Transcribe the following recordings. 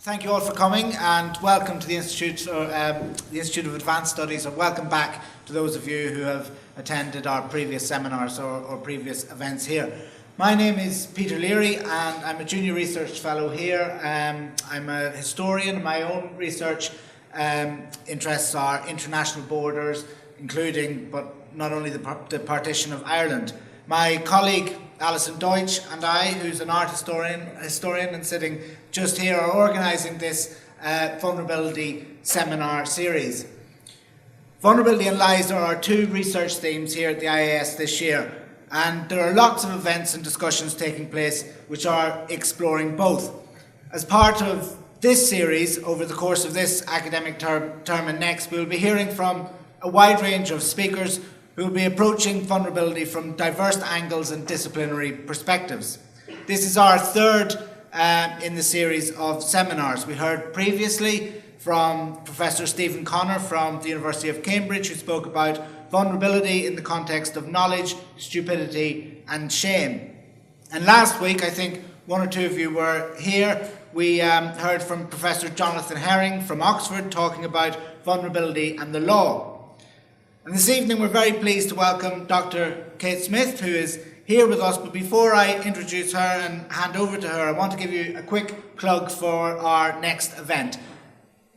Thank you all for coming, and welcome to the Institute of Advanced Studies, or welcome back to those of you who have attended our previous seminars or previous events here. My name is Peter Leary and I'm a junior research fellow here. I'm a historian. My own research interests are international borders, including, but not only the partition of Ireland. My colleague Alison Deutsch and I, who's an art historian and sitting just here, are organising this vulnerability seminar series. Vulnerability and lies are our two research themes here at the IAS this year, and there are lots of events and discussions taking place which are exploring both. As part of this series, over the course of this academic term and next, we will be hearing from a wide range of speakers who will be approaching vulnerability from diverse angles and disciplinary perspectives. This is our third in the series of seminars. We heard previously from Professor Stephen Connor from the University of Cambridge, who spoke about vulnerability in the context of knowledge, stupidity and shame. And last week, I think one or two of you were here, we heard from Professor Jonathan Herring from Oxford talking about vulnerability and the law. And this evening we're very pleased to welcome Dr. Kate Smith, who is here with us. But before I introduce her and hand over to her, I want to give you a quick plug for our next event.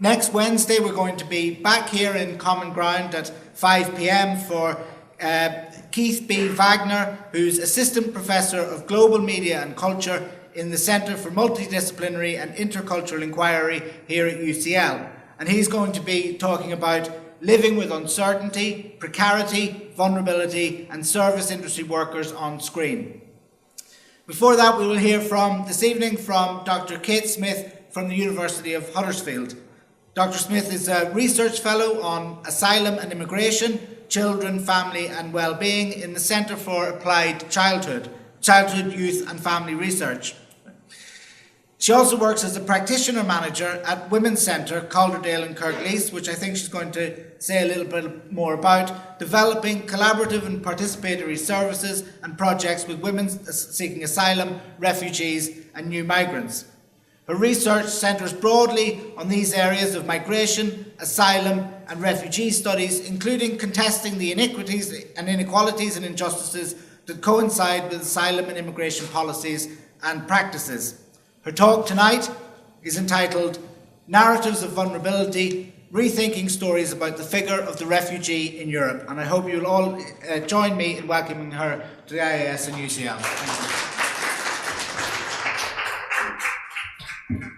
Next Wednesday we're going to be back here in Common Ground at 5 p.m. for Keith B. Wagner, who's Assistant Professor of Global Media and Culture in the Centre for Multidisciplinary and Intercultural Inquiry here at UCL. And he's going to be talking about living with uncertainty, precarity, vulnerability and service industry workers on screen. Before that, we will hear this evening from Dr. Kate Smith from the University of Huddersfield. Dr. Smith is a research fellow on asylum and immigration, children, family and well-being in the Centre for Applied Childhood, Youth and Family Research. She also works as a practitioner manager at Women's Centre, Calderdale and Kirklees, which I think she's going to say a little bit more about, developing collaborative and participatory services and projects with women seeking asylum, refugees and new migrants. Her research centres broadly on these areas of migration, asylum and refugee studies, including contesting the inequities and inequalities and injustices that coincide with asylum and immigration policies and practices. Her talk tonight is entitled Narratives of Vulnerability, Rethinking Stories about the Figure of the Refugee in Europe. And I hope you'll all join me in welcoming her to the IAS and UCL. Thank you.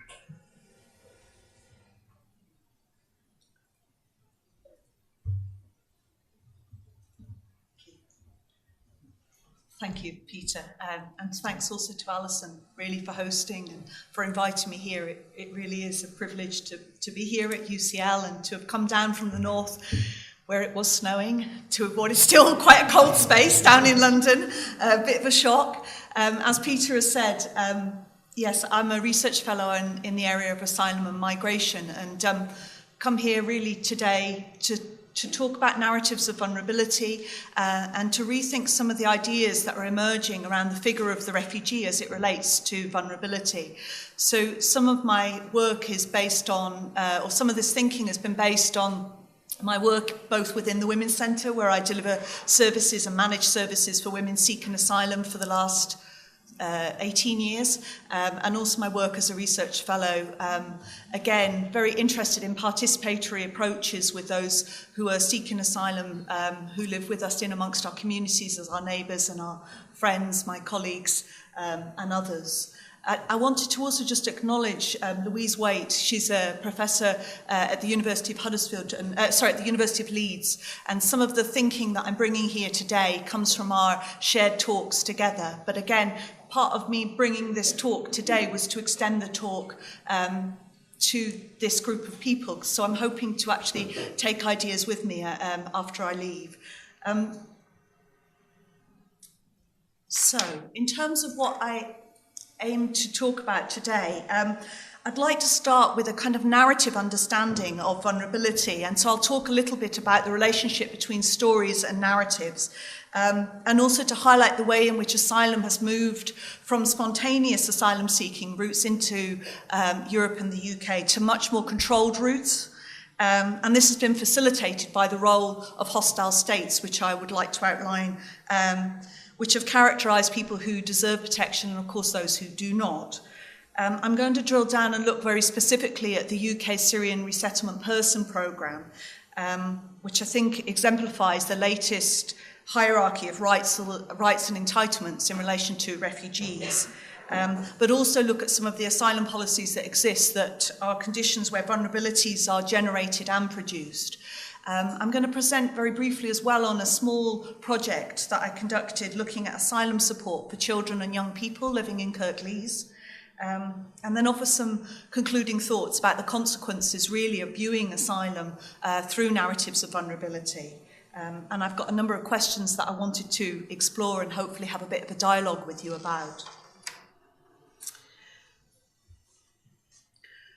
Thank you, Peter, and thanks also to Alison, really, for hosting and for inviting me here. It really is a privilege to be here at UCL and to have come down from the north, where it was snowing, to what is still quite a cold space down in London, a bit of a shock. As Peter has said, yes, I'm a research fellow in the area of asylum and migration, and come here really today to talk about narratives of vulnerability and to rethink some of the ideas that are emerging around the figure of the refugee as it relates to vulnerability. So some of my work is based on, or some of this thinking has been based on my work both within the Women's Centre, where I deliver services and manage services for women seeking asylum for the last 18 years, and also my work as a research fellow, again, very interested in participatory approaches with those who are seeking asylum, who live with us in amongst our communities as our neighbours and our friends, my colleagues, and others. I wanted to also just acknowledge Louise Waite. She's a professor at the University of Huddersfield, at the University of Leeds. And some of the thinking that I'm bringing here today comes from our shared talks together. But again, part of me bringing this talk today was to extend the talk to this group of people. So I'm hoping to actually take ideas with me after I leave. So in terms of what I aim to talk about today, I'd like to start with a kind of narrative understanding of vulnerability, and so I'll talk a little bit about the relationship between stories and narratives, and also to highlight the way in which asylum has moved from spontaneous asylum-seeking routes into Europe and the UK to much more controlled routes. And this has been facilitated by the role of hostile states, which I would like to outline, which have characterised people who deserve protection and, of course, those who do not. I'm going to drill down and look very specifically at the UK Syrian Resettlement Person Programme, which I think exemplifies the latest hierarchy of rights and entitlements in relation to refugees, but also look at some of the asylum policies that exist that are conditions where vulnerabilities are generated and produced. I'm going to present very briefly as well on a small project that I conducted looking at asylum support for children and young people living in Kirklees. And then offer some concluding thoughts about the consequences really of viewing asylum through narratives of vulnerability. And I've got a number of questions that I wanted to explore and hopefully have a bit of a dialogue with you about.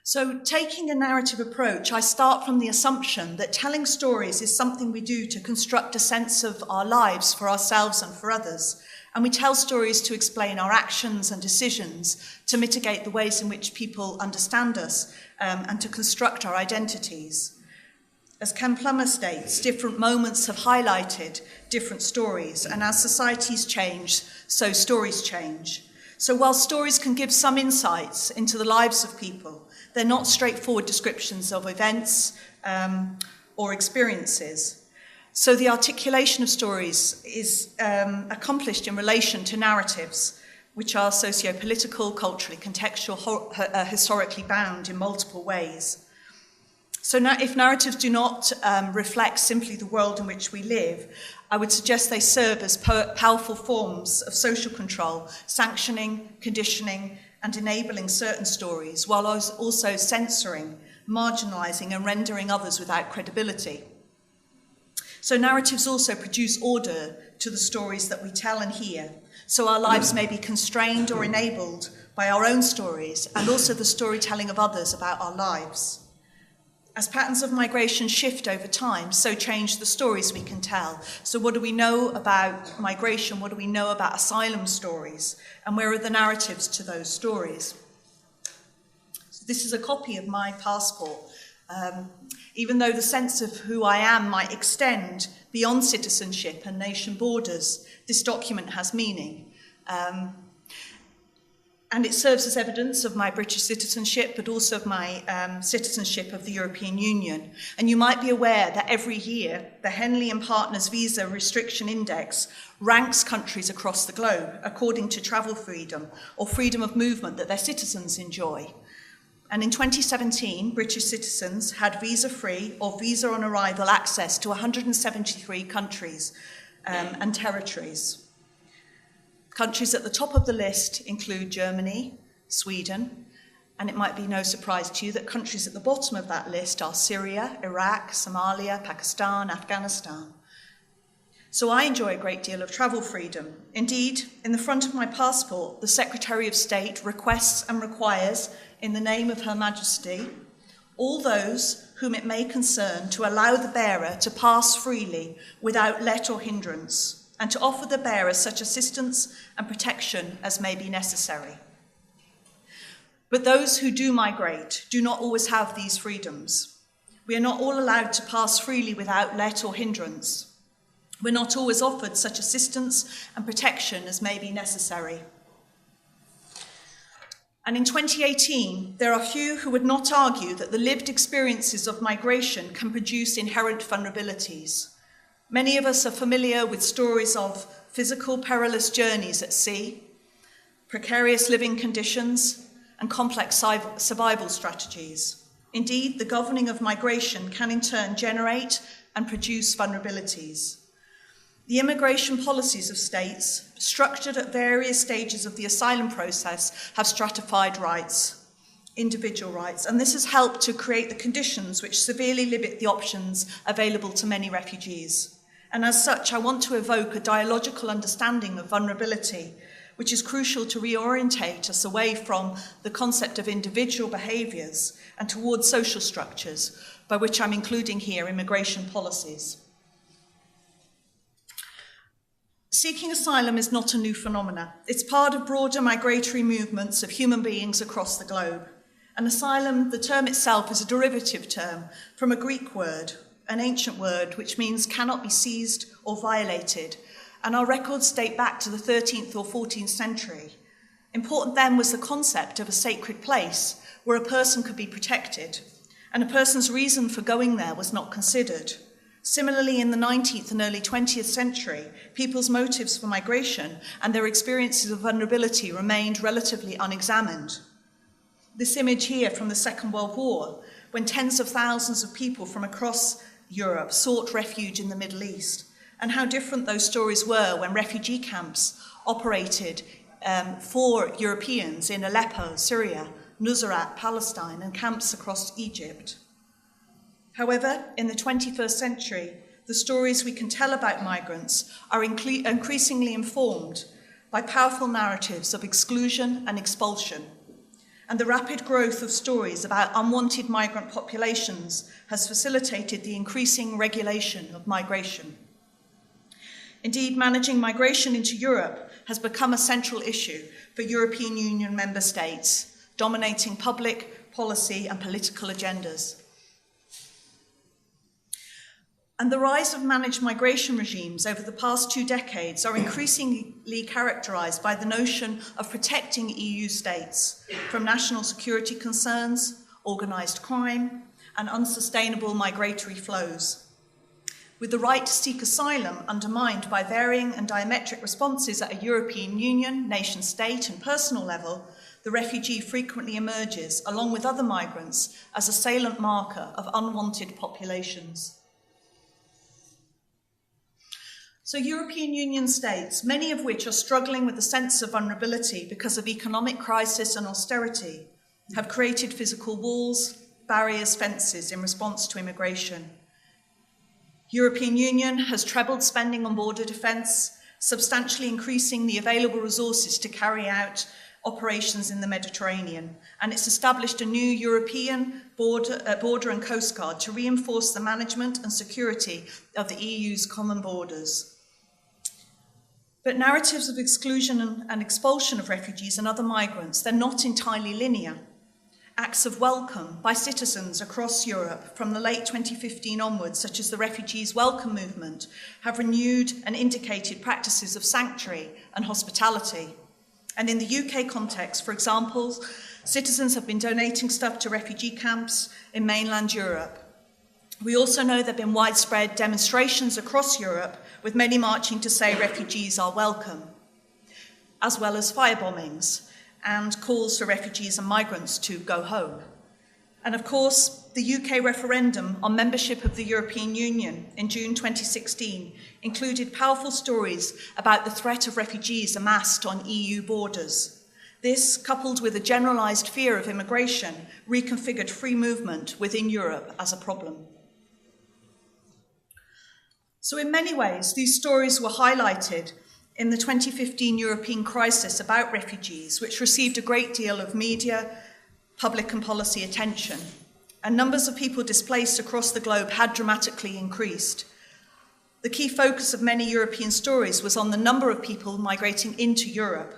So taking a narrative approach, I start from the assumption that telling stories is something we do to construct a sense of our lives for ourselves and for others. And we tell stories to explain our actions and decisions, to mitigate the ways in which people understand us, and to construct our identities. As Ken Plummer states, different moments have highlighted different stories, and as societies change, so stories change. So while stories can give some insights into the lives of people, they're not straightforward descriptions of events or experiences. So the articulation of stories is accomplished in relation to narratives, which are socio-political, culturally contextual, historically bound in multiple ways. So now, if narratives do not reflect simply the world in which we live, I would suggest they serve as powerful forms of social control, sanctioning, conditioning, and enabling certain stories, while also censoring, marginalising, and rendering others without credibility. So narratives also produce order to the stories that we tell and hear. So our lives may be constrained or enabled by our own stories and also the storytelling of others about our lives. As patterns of migration shift over time, so change the stories we can tell. So what do we know about migration? What do we know about asylum stories? And where are the narratives to those stories? So this is a copy of my passport. Even though the sense of who I am might extend beyond citizenship and nation borders, this document has meaning. And it serves as evidence of my British citizenship, but also of my citizenship of the European Union. And you might be aware that every year, the Henley and Partners Visa Restriction Index ranks countries across the globe according to travel freedom or freedom of movement that their citizens enjoy. And in 2017, British citizens had visa-free or visa-on-arrival access to 173 countries and territories. Countries at the top of the list include Germany, Sweden, and it might be no surprise to you that countries at the bottom of that list are Syria, Iraq, Somalia, Pakistan, Afghanistan. So I enjoy a great deal of travel freedom. Indeed, in the front of my passport, the Secretary of State requests and requires, in the name of Her Majesty, all those whom it may concern to allow the bearer to pass freely without let or hindrance, and to offer the bearer such assistance and protection as may be necessary. But those who do migrate do not always have these freedoms. We are not all allowed to pass freely without let or hindrance. We're not always offered such assistance and protection as may be necessary. And in 2018, there are few who would not argue that the lived experiences of migration can produce inherent vulnerabilities. Many of us are familiar with stories of physical perilous journeys at sea, precarious living conditions, and complex survival strategies. Indeed, the governing of migration can in turn generate and produce vulnerabilities. The immigration policies of states, structured at various stages of the asylum process, have stratified rights, individual rights, and this has helped to create the conditions which severely limit the options available to many refugees. And as such, I want to evoke a dialogical understanding of vulnerability, which is crucial to reorientate us away from the concept of individual behaviours and towards social structures, by which I'm including here immigration policies. Seeking asylum is not a new phenomenon. It's part of broader migratory movements of human beings across the globe. And asylum, the term itself, is a derivative term from a Greek word, an ancient word, which means cannot be seized or violated. And our records date back to the 13th or 14th century. Important then was the concept of a sacred place where a person could be protected, and a person's reason for going there was not considered. Similarly, in the 19th and early 20th century, people's motives for migration and their experiences of vulnerability remained relatively unexamined. This image here from the Second World War, when tens of thousands of people from across Europe sought refuge in the Middle East, and how different those stories were when refugee camps operated for Europeans in Aleppo, Syria, Nusrat, Palestine, and camps across Egypt. However, in the 21st century, the stories we can tell about migrants are increasingly informed by powerful narratives of exclusion and expulsion. And the rapid growth of stories about unwanted migrant populations has facilitated the increasing regulation of migration. Indeed, managing migration into Europe has become a central issue for European Union member states, dominating public policy and political agendas. And the rise of managed migration regimes over the past 2 decades are increasingly characterised by the notion of protecting EU states from national security concerns, organised crime, and unsustainable migratory flows. With the right to seek asylum undermined by varying and diametric responses at a European Union, nation state, and personal level, the refugee frequently emerges, along with other migrants, as a salient marker of unwanted populations. So European Union states, many of which are struggling with a sense of vulnerability because of economic crisis and austerity, have created physical walls, barriers, fences in response to immigration. European Union has trebled spending on border defence, substantially increasing the available resources to carry out operations in the Mediterranean, and it's established a new European border and coast guard to reinforce the management and security of the EU's common borders. But narratives of exclusion and expulsion of refugees and other migrants, they're not entirely linear. Acts of welcome by citizens across Europe from the late 2015 onwards, such as the Refugees Welcome movement, have renewed and indicated practices of sanctuary and hospitality. And in the UK context, for example, citizens have been donating stuff to refugee camps in mainland Europe. We also know there have been widespread demonstrations across Europe, with many marching to say refugees are welcome, as well as firebombings and calls for refugees and migrants to go home. And of course, the UK referendum on membership of the European Union in June 2016 included powerful stories about the threat of refugees amassed on EU borders. This, coupled with a generalised fear of immigration, reconfigured free movement within Europe as a problem. So in many ways, these stories were highlighted in the 2015 European crisis about refugees, which received a great deal of media, public and policy attention. And numbers of people displaced across the globe had dramatically increased. The key focus of many European stories was on the number of people migrating into Europe.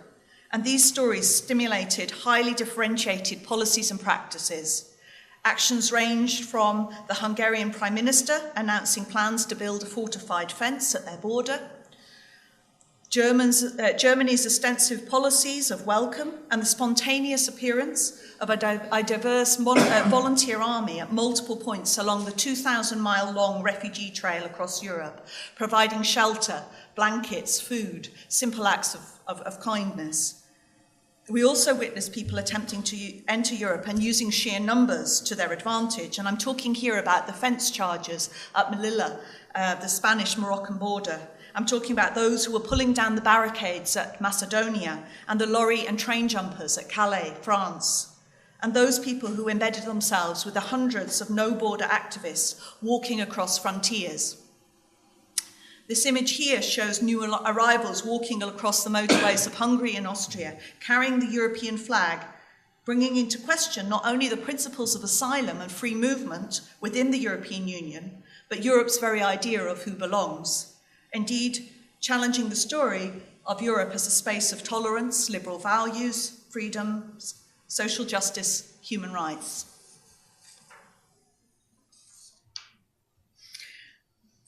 And these stories stimulated highly differentiated policies and practices. Actions ranged from the Hungarian Prime Minister announcing plans to build a fortified fence at their border, Germany's extensive policies of welcome and the spontaneous appearance of a diverse volunteer army at multiple points along the 2,000-mile-long refugee trail across Europe, providing shelter, blankets, food, simple acts of kindness. We also witnessed people attempting to enter Europe and using sheer numbers to their advantage. And I'm talking here about the fence chargers at Melilla, the Spanish-Moroccan border. I'm talking about those who were pulling down the barricades at Macedonia and the lorry and train jumpers at Calais, France. And those people who embedded themselves with the hundreds of no-border activists walking across frontiers. This image here shows new arrivals walking across the motorways of Hungary and Austria, carrying the European flag, bringing into question not only the principles of asylum and free movement within the European Union, but Europe's very idea of who belongs. Indeed, challenging the story of Europe as a space of tolerance, liberal values, freedoms, social justice, human rights.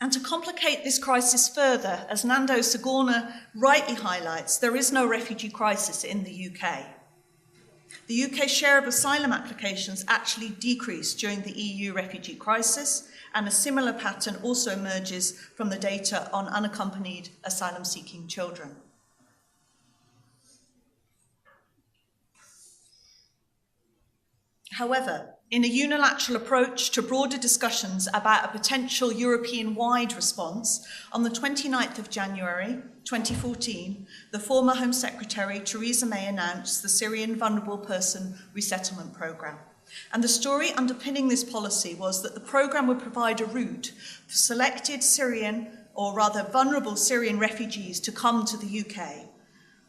And to complicate this crisis further, as Nando Sigorna rightly highlights, there is no refugee crisis in the UK. The UK's share of asylum applications actually decreased during the EU refugee crisis, and a similar pattern also emerges from the data on unaccompanied asylum-seeking children. However, in a unilateral approach to broader discussions about a potential European-wide response, on the 29th of January 2014, the former Home Secretary Theresa May announced the Syrian Vulnerable Person Resettlement Programme. And the story underpinning this policy was that the programme would provide a route for selected Syrian, or rather vulnerable Syrian refugees to come to the UK.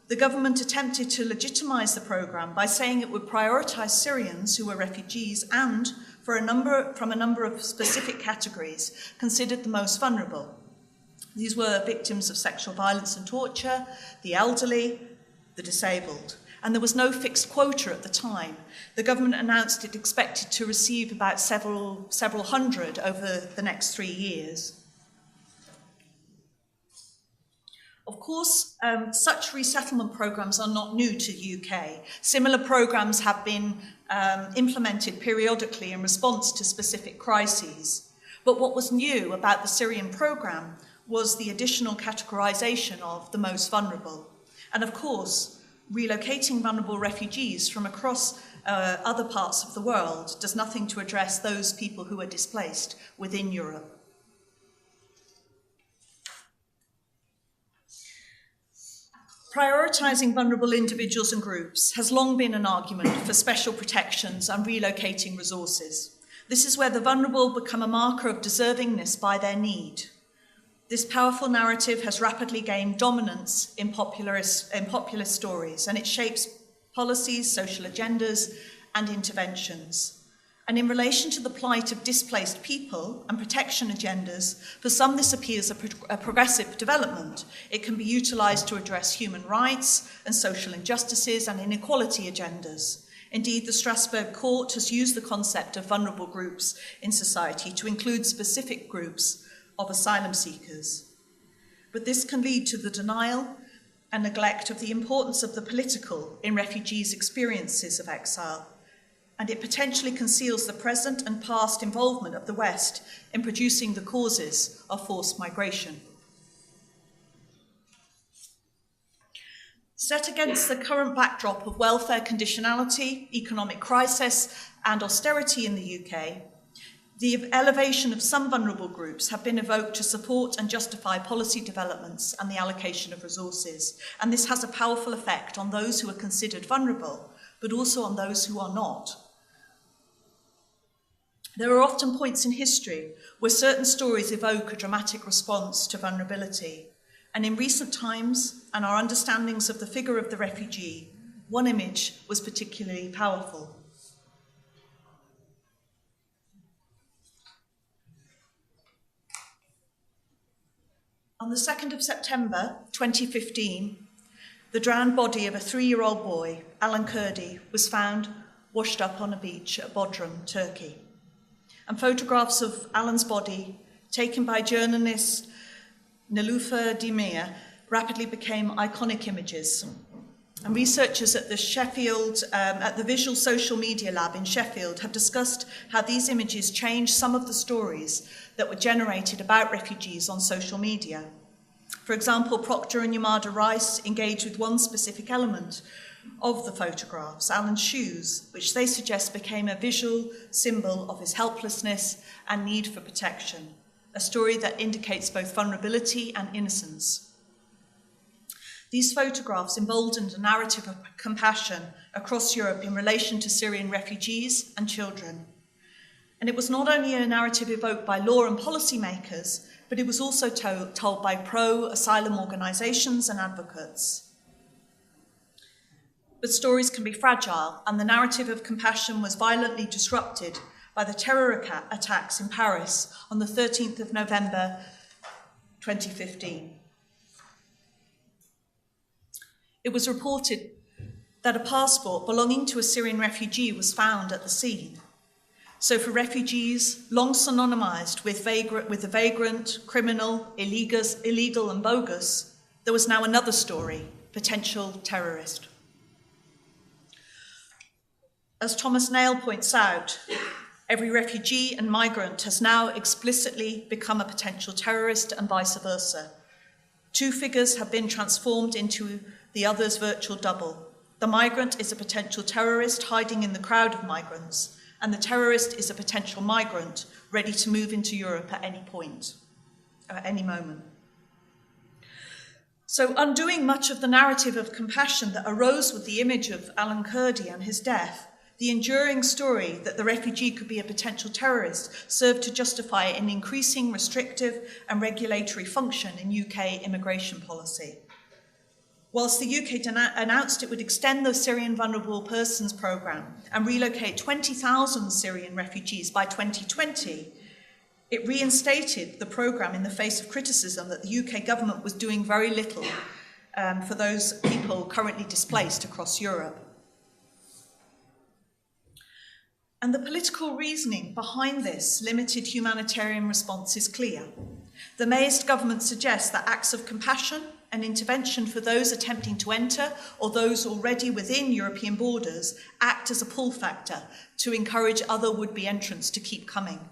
The government attempted to legitimise the programme by saying it would prioritise Syrians who were refugees and, from a number of specific categories, considered the most vulnerable. These were victims of sexual violence and torture, the elderly, the disabled. And there was no fixed quota at the time. The government announced it expected to receive about several hundred over the next 3 years. Of course, such resettlement programmes are not new to the UK. Similar programmes have been implemented periodically in response to specific crises. But what was new about the Syrian programme was the additional categorisation of the most vulnerable. And of course, relocating vulnerable refugees from across other parts of the world does nothing to address those people who are displaced within Europe. Prioritising vulnerable individuals and groups has long been an argument for special protections and relocating resources. This is where the vulnerable become a marker of deservingness by their need. This powerful narrative has rapidly gained dominance in populist stories, and it shapes policies, social agendas, and interventions. And in relation to the plight of displaced people and protection agendas, for some this appears a progressive development. It can be utilised to address human rights and social injustices and inequality agendas. Indeed, the Strasbourg Court has used the concept of vulnerable groups in society to include specific groups of asylum seekers. But this can lead to the denial and neglect of the importance of the political in refugees' experiences of exile, and it potentially conceals the present and past involvement of the West in producing the causes of forced migration. Set against the current backdrop of welfare conditionality, economic crisis, and austerity in the UK, the elevation of some vulnerable groups have been evoked to support and justify policy developments and the allocation of resources. And this has a powerful effect on those who are considered vulnerable, but also on those who are not. There are often points in history where certain stories evoke a dramatic response to vulnerability. And in recent times, and our understandings of the figure of the refugee, one image was particularly powerful. On the 2nd of September 2015, the drowned body of a 3-year-old boy, Alan Kurdi, was found washed up on a beach at Bodrum, Turkey. And photographs of Alan's body, taken by journalist Nilüfer Demir, rapidly became iconic images. And researchers at the Visual Social Media Lab in Sheffield have discussed how these images changed some of the stories that were generated about refugees on social media. For example, Proctor and Yamada Rice engaged with one specific element of the photographs, Alan's shoes, which they suggest became a visual symbol of his helplessness and need for protection, a story that indicates both vulnerability and innocence. These photographs emboldened a narrative of compassion across Europe in relation to Syrian refugees and children. And it was not only a narrative evoked by law and policymakers, but it was also told by pro-asylum organisations and advocates. But stories can be fragile, and the narrative of compassion was violently disrupted by the terror attacks in Paris on the 13th of November 2015. It was reported that a passport belonging to a Syrian refugee was found at the scene. So for refugees, long synonymised with the vagrant, criminal, illegal and bogus, there was now another story, potential terrorist. As Thomas Nail points out, every refugee and migrant has now explicitly become a potential terrorist and vice versa. Two figures have been transformed into the other's virtual double. The migrant is a potential terrorist hiding in the crowd of migrants, and the terrorist is a potential migrant ready to move into Europe at any point, at any moment. So undoing much of the narrative of compassion that arose with the image of Alan Kurdi and his death, the enduring story that the refugee could be a potential terrorist served to justify an increasing restrictive and regulatory function in UK immigration policy. Whilst the UK announced it would extend the Syrian Vulnerable Persons Programme and relocate 20,000 Syrian refugees by 2020, it reinstated the programme in the face of criticism that the UK government was doing very little for those people currently displaced across Europe. And the political reasoning behind this limited humanitarian response is clear. The Mayist government suggests that acts of compassion and intervention for those attempting to enter or those already within European borders act as a pull factor to encourage other would-be entrants to keep coming.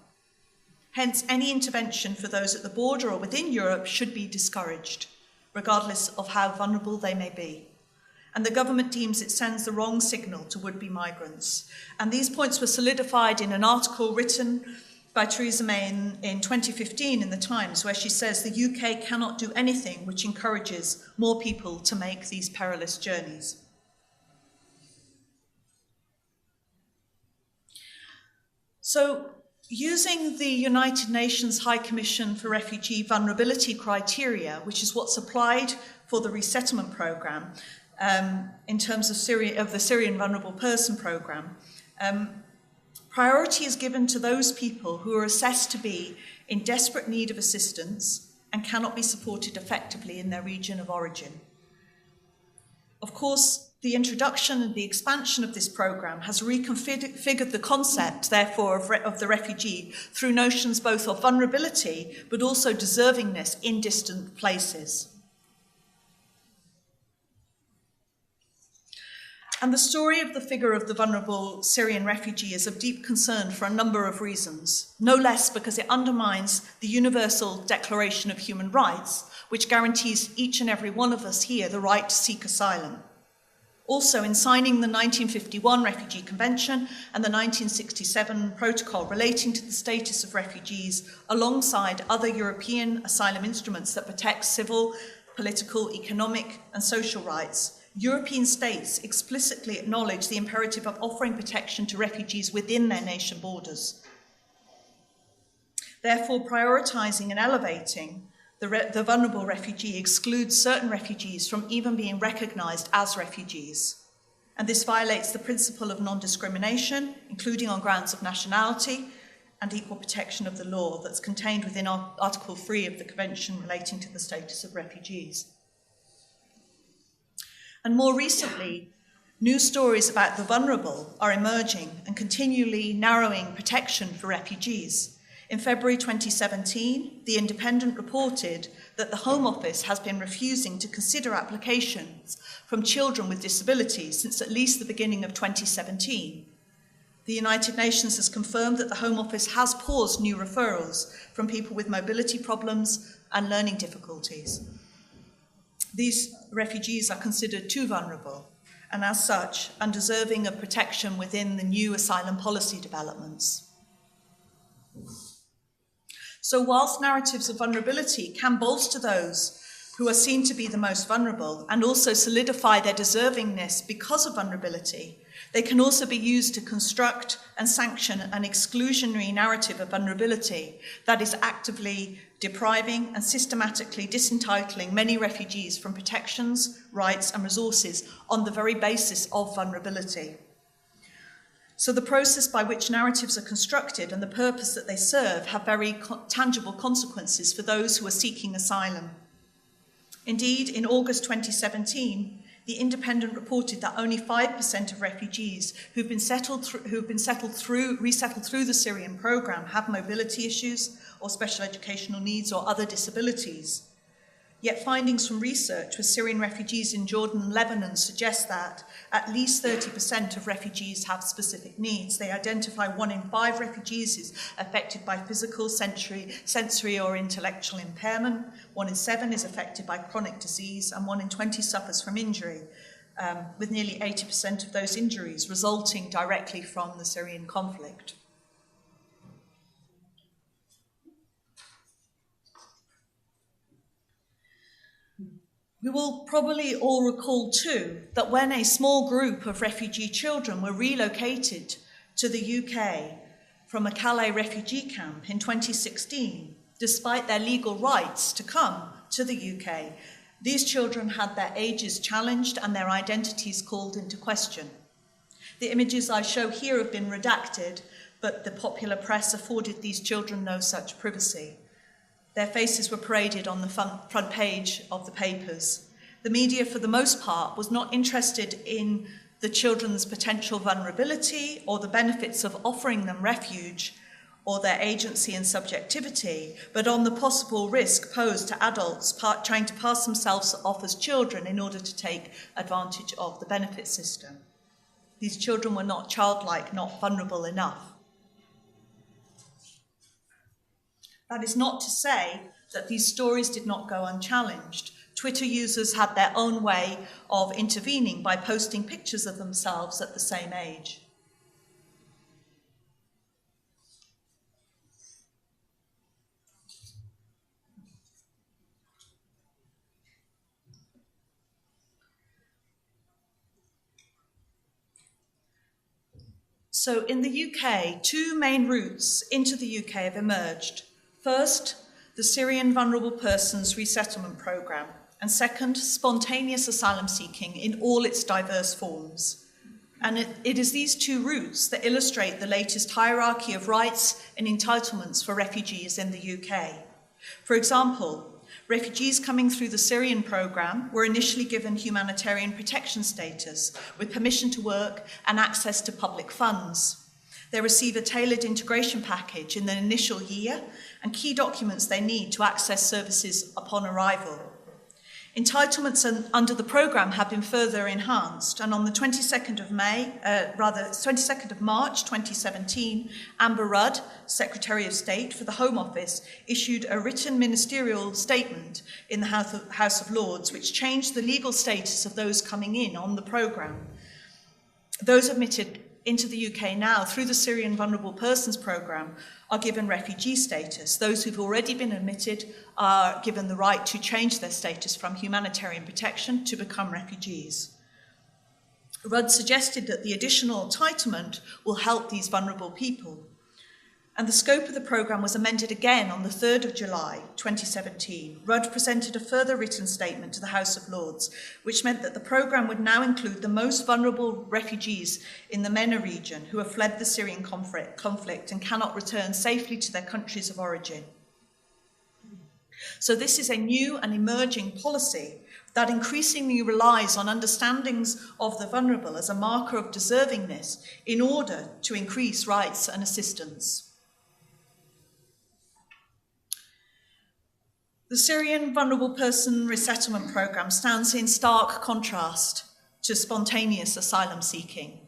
Hence, any intervention for those at the border or within Europe should be discouraged, regardless of how vulnerable they may be. And the government deems it sends the wrong signal to would-be migrants. And these points were solidified in an article written by Theresa May in 2015 in The Times, where she says the UK cannot do anything which encourages more people to make these perilous journeys. So, using the United Nations High Commission for Refugee Vulnerability criteria, which is what's applied for the resettlement programme, in terms of the Syrian Vulnerable Person Programme, priority is given to those people who are assessed to be in desperate need of assistance and cannot be supported effectively in their region of origin. Of course, the introduction and the expansion of this programme has reconfigured the concept, therefore, of the refugee through notions both of vulnerability but also deservingness in distant places. And the story of the figure of the vulnerable Syrian refugee is of deep concern for a number of reasons, no less because it undermines the Universal Declaration of Human Rights, which guarantees each and every one of us here the right to seek asylum. Also, in signing the 1951 Refugee Convention and the 1967 Protocol relating to the status of refugees, alongside other European asylum instruments that protect civil, political, economic and social rights, European states explicitly acknowledge the imperative of offering protection to refugees within their nation borders. Therefore, prioritising and elevating the vulnerable refugee excludes certain refugees from even being recognised as refugees. And this violates the principle of non-discrimination, including on grounds of nationality and equal protection of the law that's contained within Article 3 of the Convention relating to the status of refugees. And more recently, new stories about the vulnerable are emerging and continually narrowing protection for refugees. In February 2017, The Independent reported that the Home Office has been refusing to consider applications from children with disabilities since at least the beginning of 2017. The United Nations has confirmed that the Home Office has paused new referrals from people with mobility problems and learning difficulties. These refugees are considered too vulnerable and, as such, undeserving of protection within the new asylum policy developments. So whilst narratives of vulnerability can bolster those who are seen to be the most vulnerable and also solidify their deservingness because of vulnerability, they can also be used to construct and sanction an exclusionary narrative of vulnerability that is actively depriving and systematically disentitling many refugees from protections, rights and resources on the very basis of vulnerability. So the process by which narratives are constructed and the purpose that they serve have very tangible consequences for those who are seeking asylum. Indeed, in August 2017, The Independent reported that only 5% of refugees who've been resettled through the Syrian programme have mobility issues or special educational needs or other disabilities. Yet findings from research with Syrian refugees in Jordan and Lebanon suggest that at least 30% of refugees have specific needs. They identify 1 in 5 refugees is affected by physical, sensory or intellectual impairment, 1 in 7 is affected by chronic disease, and 1 in 20 suffers from injury, with nearly 80% of those injuries resulting directly from the Syrian conflict. We will probably all recall too that when a small group of refugee children were relocated to the UK from a Calais refugee camp in 2016, despite their legal rights to come to the UK, these children had their ages challenged and their identities called into question. The images I show here have been redacted, but the popular press afforded these children no such privacy. Their faces were paraded on the front page of the papers. The media, for the most part, was not interested in the children's potential vulnerability or the benefits of offering them refuge or their agency and subjectivity, but on the possible risk posed to adults trying to pass themselves off as children in order to take advantage of the benefit system. These children were not childlike, not vulnerable enough. That is not to say that these stories did not go unchallenged. Twitter users had their own way of intervening by posting pictures of themselves at the same age. So in the UK, 2 main routes into the UK have emerged. First, the Syrian Vulnerable Persons Resettlement Programme, and second, spontaneous asylum seeking in all its diverse forms. And it is these 2 routes that illustrate the latest hierarchy of rights and entitlements for refugees in the UK. For example, refugees coming through the Syrian programme were initially given humanitarian protection status with permission to work and access to public funds. They receive a tailored integration package in the initial year and key documents they need to access services upon arrival. Entitlements under the programme have been further enhanced, and on the 22nd of March 2017, Amber Rudd, Secretary of State for the Home Office, issued a written ministerial statement in the House of Lords which changed the legal status of those coming in on the programme. Those admitted into the UK now through the Syrian Vulnerable Persons Programme are given refugee status. Those who've already been admitted are given the right to change their status from humanitarian protection to become refugees. Rudd suggested that the additional entitlement will help these vulnerable people. And the scope of the programme was amended again on the 3rd of July 2017. Rudd presented a further written statement to the House of Lords, which meant that the programme would now include the most vulnerable refugees in the MENA region who have fled the Syrian conflict and cannot return safely to their countries of origin. So this is a new and emerging policy that increasingly relies on understandings of the vulnerable as a marker of deservingness in order to increase rights and assistance. The Syrian Vulnerable Person Resettlement Programme stands in stark contrast to spontaneous asylum seeking.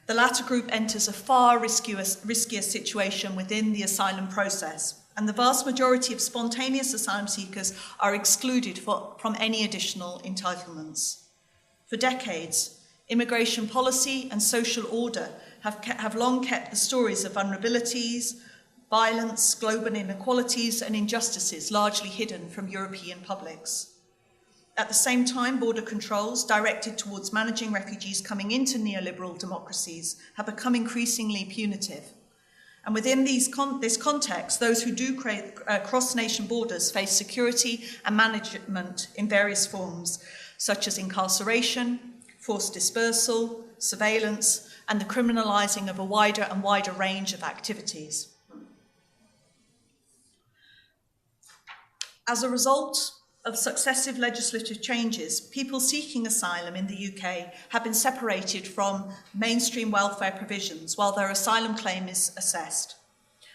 The latter group enters a far riskier situation within the asylum process, and the vast majority of spontaneous asylum seekers are excluded from any additional entitlements. For decades, immigration policy and social order have long kept the stories of vulnerabilities, violence, global inequalities and injustices largely hidden from European publics. At the same time, border controls directed towards managing refugees coming into neoliberal democracies have become increasingly punitive. And within this context, those who do cross nation borders face security and management in various forms, such as incarceration, forced dispersal, surveillance, and the criminalising of a wider and wider range of activities. As a result of successive legislative changes, people seeking asylum in the UK have been separated from mainstream welfare provisions while their asylum claim is assessed.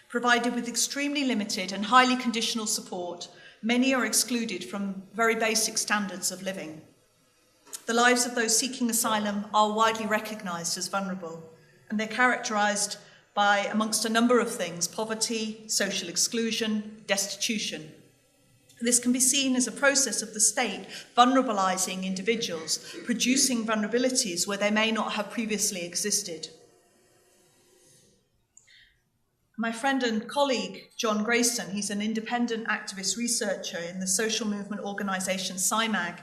Provided with extremely limited and highly conditional support, many are excluded from very basic standards of living. The lives of those seeking asylum are widely recognised as vulnerable, and they're characterised by, amongst a number of things, poverty, social exclusion, destitution. This can be seen as a process of the state vulnerabilising individuals, producing vulnerabilities where they may not have previously existed. My friend and colleague, John Grayson, he's an independent activist researcher in the social movement organisation SIMAG.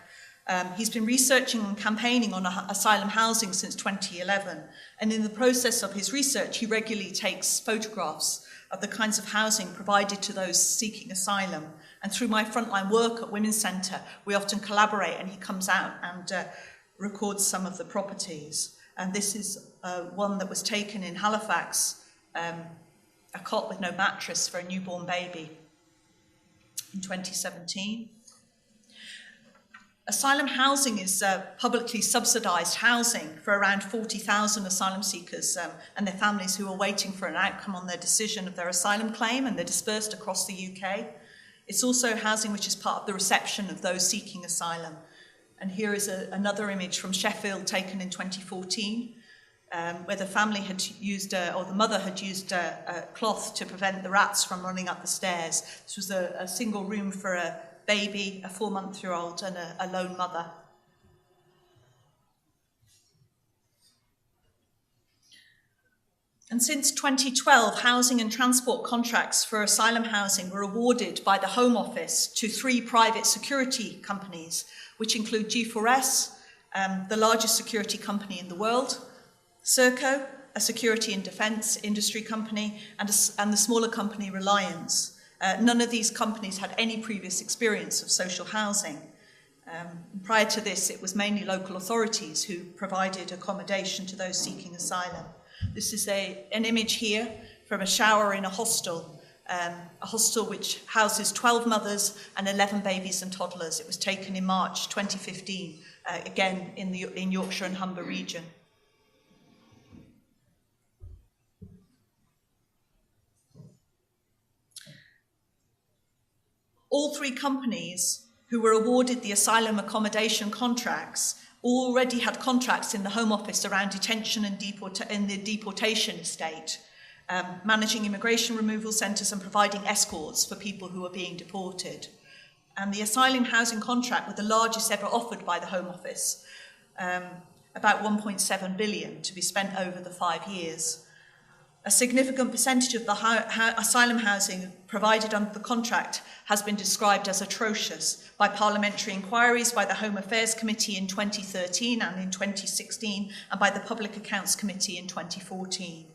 He's been researching and campaigning on asylum housing since 2011, and in the process of his research, he regularly takes photographs of the kinds of housing provided to those seeking asylum. And through my frontline work at Women's Centre, we often collaborate, and he comes out and records some of the properties. And this is one that was taken in Halifax, a cot with no mattress for a newborn baby in 2017. Asylum housing is publicly subsidised housing for around 40,000 asylum seekers and their families who are waiting for an outcome on their decision of their asylum claim, and they're dispersed across the UK. It's also housing which is part of the reception of those seeking asylum. And here is another image from Sheffield taken in 2014, where the family had used, or the mother had used a cloth to prevent the rats from running up the stairs. This was a single room for a baby, a 4-month-old, and a lone mother. And since 2012, housing and transport contracts for asylum housing were awarded by the Home Office to 3 private security companies, which include G4S, the largest security company in the world, Serco, a security and defence industry company, and the smaller company Reliance. None of these companies had any previous experience of social housing. Prior to this, it was mainly local authorities who provided accommodation to those seeking asylum. This is an image here from a shower in a hostel which houses 12 mothers and 11 babies and toddlers. It was taken in March 2015, again in Yorkshire and Humber region. All 3 companies who were awarded the asylum accommodation contracts already had contracts in the Home Office around detention and in the deportation estate, managing immigration removal centres and providing escorts for people who are being deported. And the asylum housing contract were the largest ever offered by the Home Office, about 1.7 billion to be spent over the 5 years. A significant percentage of the asylum housing provided under the contract has been described as atrocious by parliamentary inquiries, by the Home Affairs Committee in 2013 and in 2016, and by the Public Accounts Committee in 2014.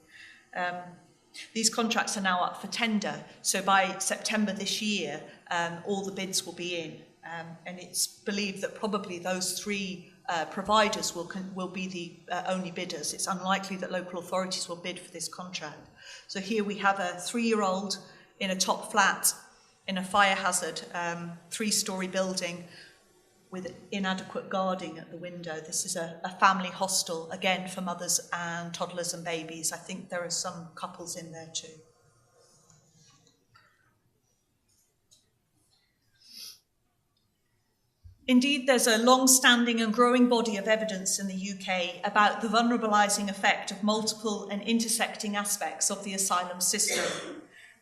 These contracts are now up for tender, so by September this year, all the bids will be in. And it's believed that probably those 3 providers will be the only bidders. It's unlikely that local authorities will bid for this contract. So here we have a 3-year-old in a top flat in a fire hazard 3-storey building with inadequate guarding at the window. This is a family hostel, again for mothers and toddlers and babies. I think there are some couples in there too. Indeed, there's a long-standing and growing body of evidence in the UK about the vulnerabilising effect of multiple and intersecting aspects of the asylum system.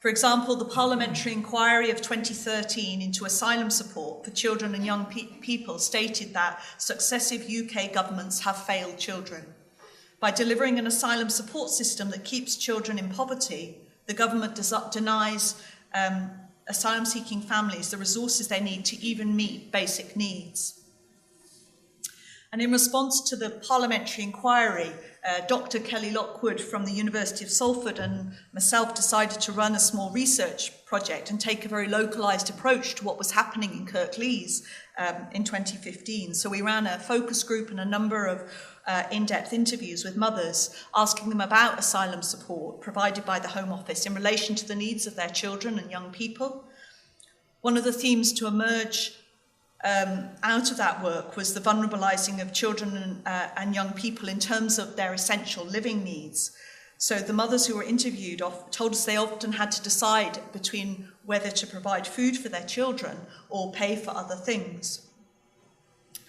For example, the parliamentary inquiry of 2013 into asylum support for children and young people stated that successive UK governments have failed children. By delivering an asylum support system that keeps children in poverty, the government denies asylum-seeking families the resources they need to even meet basic needs. And in response to the parliamentary inquiry, Dr. Kelly Lockwood from the University of Salford and myself decided to run a small research project and take a very localised approach to what was happening in Kirklees in 2015. So we ran a focus group and a number of in-depth interviews with mothers, asking them about asylum support provided by the Home Office in relation to the needs of their children and young people. One of the themes to emerge out of that work was the vulnerabilising of children and young people in terms of their essential living needs. So the mothers who were interviewed told us they often had to decide between whether to provide food for their children or pay for other things.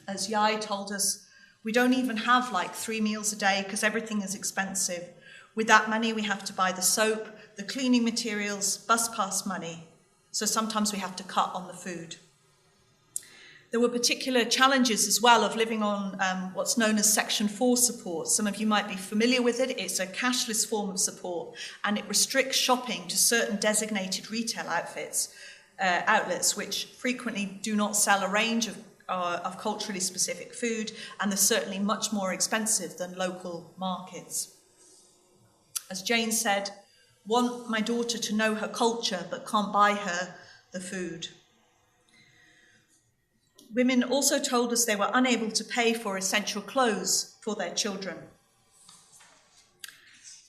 As Yai told us, we don't even have like 3 meals a day because everything is expensive. With that money, we have to buy the soap, the cleaning materials, bus pass money. So sometimes we have to cut on the food. There were particular challenges as well of living on what's known as Section 4 support. Some of you might be familiar with it. It's a cashless form of support, and it restricts shopping to certain designated retail outlets, which frequently do not sell a range of culturally specific food, and they're certainly much more expensive than local markets. As Jane said, want my daughter to know her culture, but can't buy her the food. Women also told us they were unable to pay for essential clothes for their children.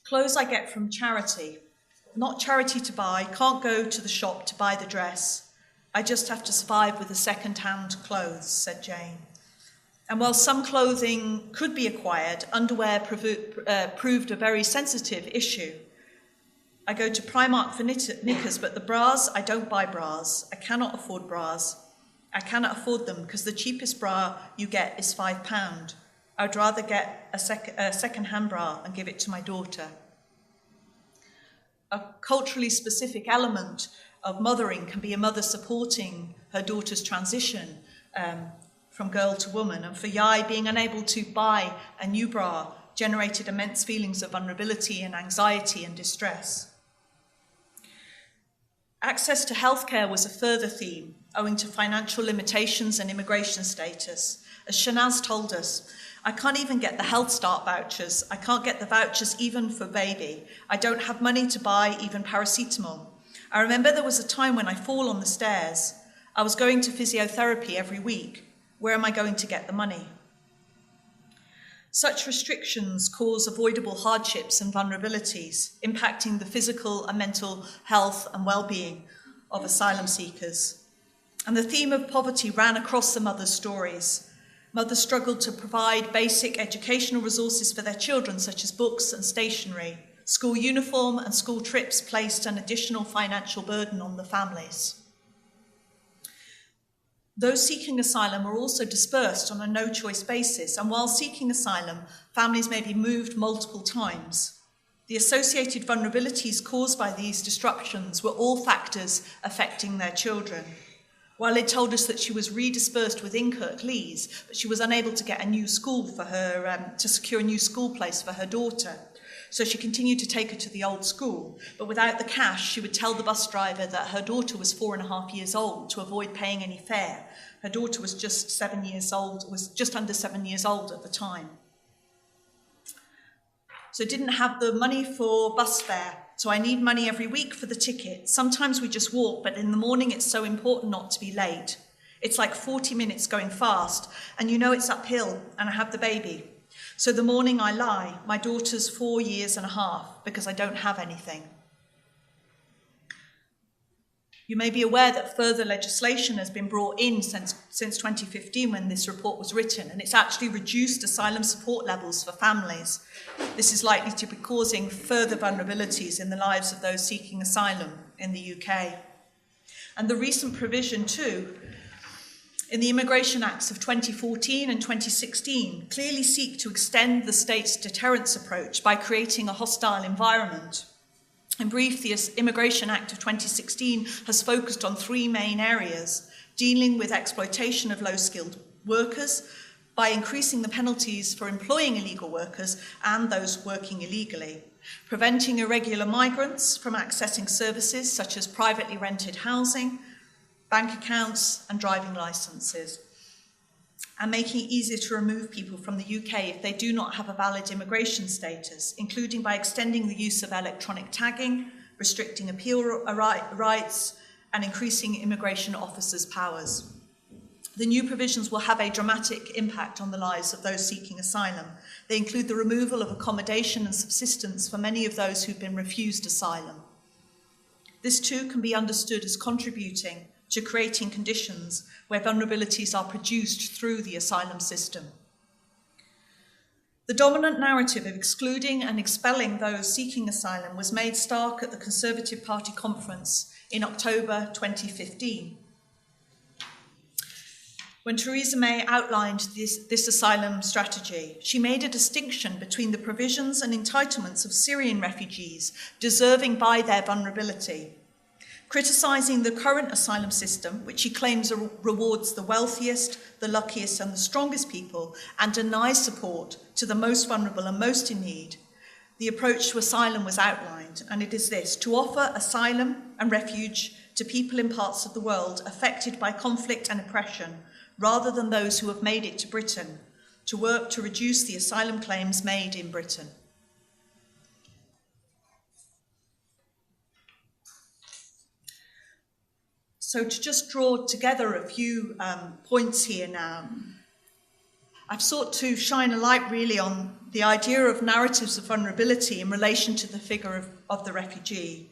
Clothes I get from charity, not charity to buy, can't go to the shop to buy the dress. I just have to survive with the second-hand clothes, said Jane. And while some clothing could be acquired, underwear proved a very sensitive issue. I go to Primark for knickers, but the bras, I don't buy bras. I cannot afford bras. I cannot afford them because the cheapest bra you get is £5. I'd rather get a second-hand bra and give it to my daughter. A culturally specific element of mothering can be a mother supporting her daughter's transition from girl to woman. And for Yai, being unable to buy a new bra generated immense feelings of vulnerability and anxiety and distress. Access to healthcare was a further theme, owing to financial limitations and immigration status. As Shanaz told us, I can't even get the Health Start vouchers. I can't get the vouchers even for baby. I don't have money to buy even paracetamol. I remember there was a time when I fall on the stairs. I was going to physiotherapy every week. Where am I going to get the money? Such restrictions cause avoidable hardships and vulnerabilities, impacting the physical and mental health and well-being of asylum seekers. And the theme of poverty ran across the mothers' stories. Mothers struggled to provide basic educational resources for their children, such as books and stationery. School uniform and school trips placed an additional financial burden on the families. Those seeking asylum were also dispersed on a no-choice basis, and while seeking asylum, families may be moved multiple times. The associated vulnerabilities caused by these disruptions were all factors affecting their children. While it told us that she was redispersed within Kirklees, but she was unable to get a new school for her, to secure a new school place for her daughter. So she continued to take her to the old school, but without the cash, she would tell the bus driver that her daughter was 4.5 years old to avoid paying any fare. Her daughter was just 7 years old, was just under 7 years old at the time. So didn't have the money for bus fare, so I need money every week for the ticket. Sometimes we just walk, but in the morning it's so important not to be late. It's like 40 minutes going fast, and you know it's uphill, and I have the baby. So the morning I lie, my daughter's 4.5 years because I don't have anything. You may be aware that further legislation has been brought in since 2015 when this report was written, and it's actually reduced asylum support levels for families. This is likely to be causing further vulnerabilities in the lives of those seeking asylum in the UK. And the recent provision too, in the Immigration Acts of 2014 and 2016 clearly seek to extend the state's deterrence approach by creating a hostile environment. In brief, the Immigration Act of 2016 has focused on 3 main areas: dealing with exploitation of low-skilled workers by increasing the penalties for employing illegal workers and those working illegally, preventing irregular migrants from accessing services such as privately rented housing, bank accounts and driving licenses. and making it easier to remove people from the UK if they do not have a valid immigration status, including by extending the use of electronic tagging, restricting appeal rights, and increasing immigration officers' powers. The new provisions will have a dramatic impact on the lives of those seeking asylum. They include the removal of accommodation and subsistence for many of those who've been refused asylum. This too can be understood as contributing to creating conditions where vulnerabilities are produced through the asylum system. The dominant narrative of excluding and expelling those seeking asylum was made stark at the Conservative Party conference in October 2015. When Theresa May outlined this asylum strategy, she made a distinction between the provisions and entitlements of Syrian refugees deserving by their vulnerability, criticising the current asylum system, which she claims rewards the wealthiest, the luckiest and the strongest people, and denies support to the most vulnerable and most in need. The approach to asylum was outlined, and it is this: to offer asylum and refuge to people in parts of the world affected by conflict and oppression, rather than those who have made it to Britain, to work to reduce the asylum claims made in Britain. So to just draw together a few points here now, I've sought to shine a light really on the idea of narratives of vulnerability in relation to the figure of the refugee.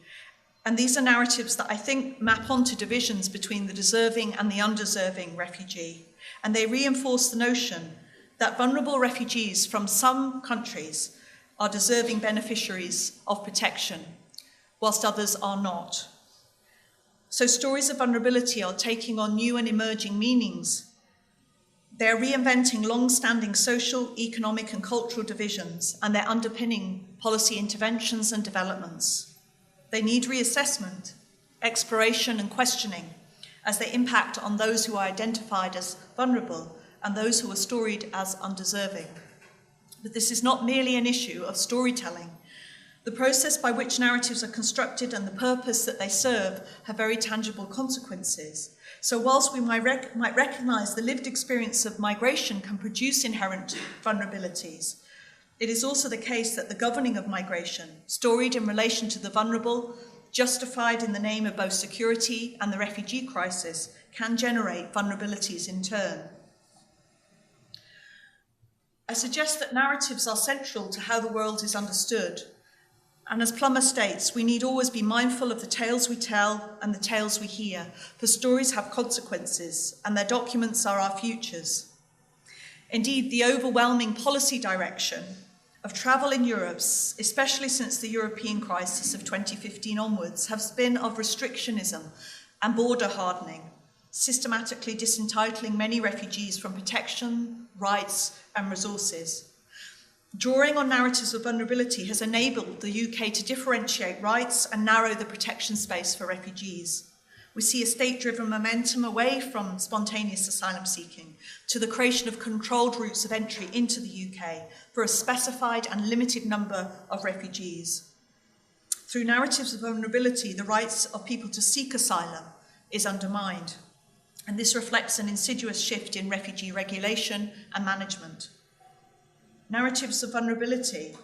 And these are narratives that I think map onto divisions between the deserving and the undeserving refugee. And they reinforce the notion that vulnerable refugees from some countries are deserving beneficiaries of protection, whilst others are not. So stories of vulnerability are taking on new and emerging meanings. They're reinventing long-standing social, economic and cultural divisions, and they're underpinning policy interventions and developments. They need reassessment, exploration and questioning as they impact on those who are identified as vulnerable and those who are storied as undeserving. But this is not merely an issue of storytelling. The process by which narratives are constructed and the purpose that they serve have very tangible consequences. So whilst we might recognise the lived experience of migration can produce inherent vulnerabilities, it is also the case that the governing of migration, storied in relation to the vulnerable, justified in the name of both security and the refugee crisis, can generate vulnerabilities in turn. I suggest that narratives are central to how the world is understood. And as Plummer states, we need always be mindful of the tales we tell and the tales we hear, for stories have consequences and their documents are our futures. Indeed, the overwhelming policy direction of travel in Europe, especially since the European crisis of 2015 onwards, has been of restrictionism and border hardening, systematically disentitling many refugees from protection, rights and resources. Drawing on narratives of vulnerability has enabled the UK to differentiate rights and narrow the protection space for refugees. We see a state-driven momentum away from spontaneous asylum seeking to the creation of controlled routes of entry into the UK for a specified and limited number of refugees. Through narratives of vulnerability, the rights of people to seek asylum is undermined, and this reflects an insidious shift in refugee regulation and management. Narratives of vulnerability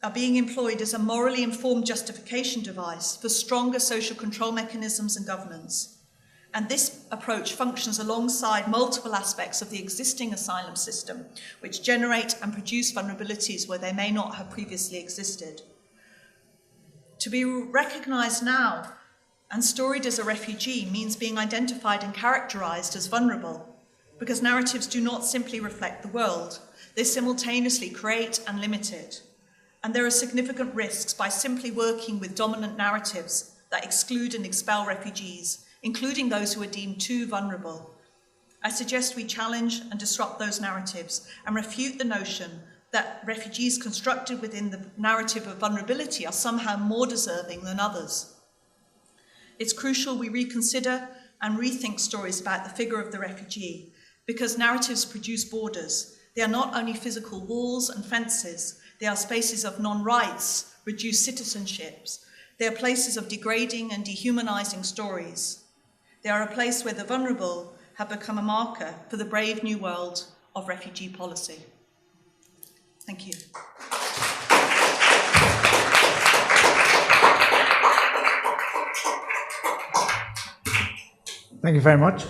are being employed as a morally informed justification device for stronger social control mechanisms and governance. And this approach functions alongside multiple aspects of the existing asylum system, which generate and produce vulnerabilities where they may not have previously existed. To be recognised now and storied as a refugee means being identified and characterised as vulnerable, because narratives do not simply reflect the world, they simultaneously create and limit it. And there are significant risks by simply working with dominant narratives that exclude and expel refugees, including those who are deemed too vulnerable. I suggest we challenge and disrupt those narratives and refute the notion that refugees constructed within the narrative of vulnerability are somehow more deserving than others. It's crucial we reconsider and rethink stories about the figure of the refugee, because narratives produce borders. They are not only physical walls and fences, they are spaces of non-rights, reduced citizenships. They are places of degrading and dehumanizing stories. They are a place where the vulnerable have become a marker for the brave new world of refugee policy. Thank you. Thank you very much.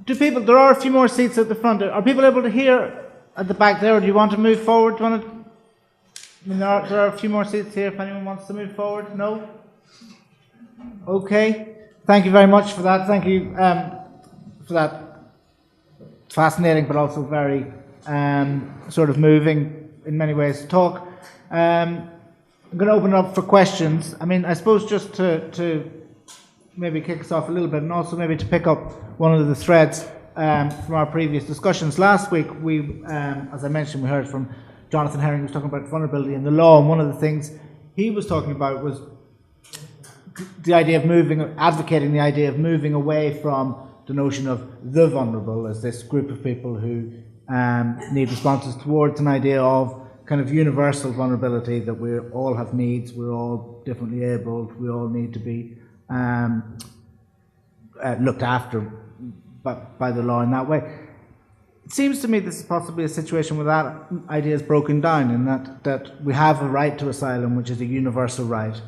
There are a few more seats at the front. Are people able to hear at the back there, or do you want to move forward? There are a few more seats here if anyone wants to move forward. No? Okay. Thank you very much for that. Thank you for that fascinating but also very sort of moving in many ways talk. I'm going to open it up for questions. I suppose just to maybe kick us off a little bit, and also maybe to pick up one of the threads from our previous discussions. Last week, as I mentioned, we heard from Jonathan Herring, who was talking about vulnerability in the law, and one of the things he was talking about was the idea of advocating the idea of moving away from the notion of the vulnerable as this group of people who need responses, towards an idea of kind of universal vulnerability, that we all have needs, we're all differently abled, we all need to be looked after by the law in that way. It seems to me this is possibly a situation where that idea is broken down, in that we have a right to asylum, which is a universal right,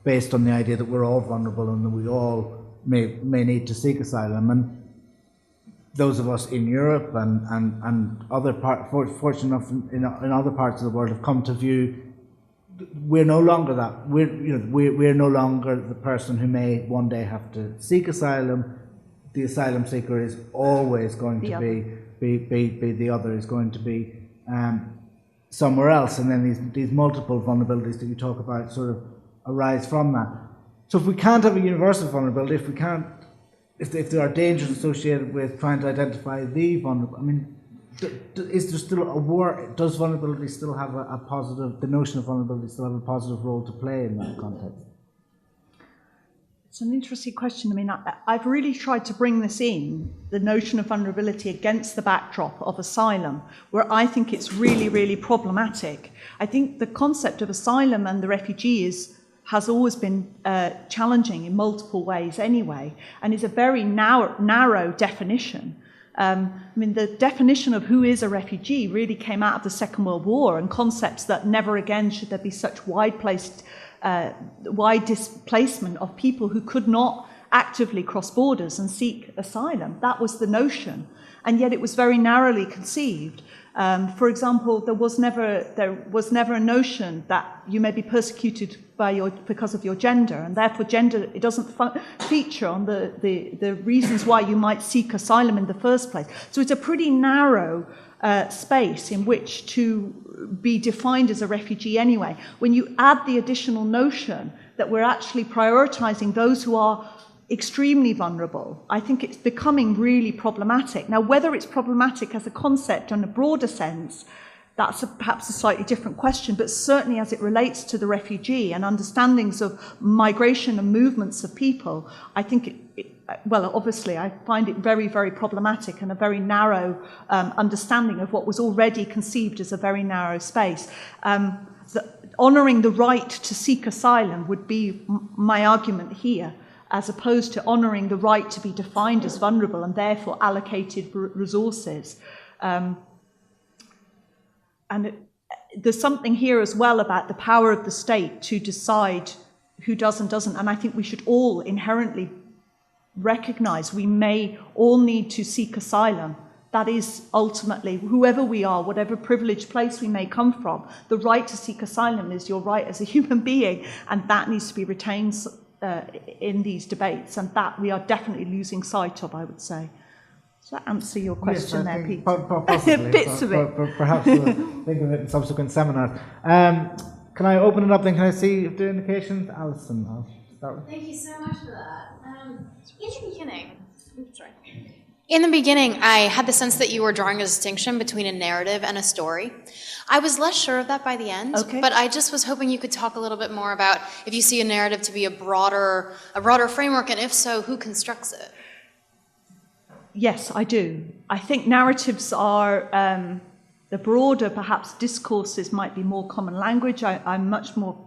based on the idea that we're all vulnerable and that we all may need to seek asylum. And those of us in Europe and fortunate enough in other parts of the world have come to view we're no longer that. We're no longer the person who may one day have to seek asylum. The asylum seeker is always going to be the other, is going to be somewhere else. And then these multiple vulnerabilities that you talk about sort of arise from that. So if we can't have a universal vulnerability, if there are dangers associated with trying to identify the vulnerable, is there still a war? Does vulnerability still have a positive, the notion of vulnerability still have a positive role to play in that context? It's an interesting question. I've really tried to bring this in, the notion of vulnerability, against the backdrop of asylum, where I think it's really, really problematic. I think the concept of asylum and the refugee has always been challenging in multiple ways anyway, and is a very narrow definition. The definition of who is a refugee really came out of the Second World War, and concepts that never again should there be such wide displacement of people who could not actively cross borders and seek asylum. That was the notion, and yet it was very narrowly conceived. For example, there was never a notion that you may be persecuted because of your gender, and therefore gender, it doesn't feature on the reasons why you might seek asylum in the first place. So it's a pretty narrow space in which to be defined as a refugee anyway. When you add the additional notion that we're actually prioritizing those who are extremely vulnerable, I think it's becoming really problematic. Now, whether it's problematic as a concept in a broader sense, that's perhaps a slightly different question, but certainly as it relates to the refugee and understandings of migration and movements of people, I think obviously I find it very, very problematic, and a very narrow understanding of what was already conceived as a very narrow space. Honouring the right to seek asylum would be my argument here, as opposed to honouring the right to be defined as vulnerable and therefore allocated resources. And there's something here as well about the power of the state to decide who does and doesn't. And I think we should all inherently recognise we may all need to seek asylum. That is ultimately, whoever we are, whatever privileged place we may come from, the right to seek asylum is your right as a human being, and that needs to be retained in these debates, and that we are definitely losing sight of, I would say. Does that answer your question there, Pete? Possibly. Bits of it. Perhaps we'll think of it in subsequent seminars. Can I open it up then? Can I see if there are indications? Alison, I'll start with. Thank you so much for that. In the beginning, I had the sense that you were drawing a distinction between a narrative and a story. I was less sure of that by the end, but I just was hoping you could talk a little bit more about if you see a narrative to be a broader framework, and if so, who constructs it? Yes, I do. I think narratives are the broader, perhaps discourses might be more common language. I'm much more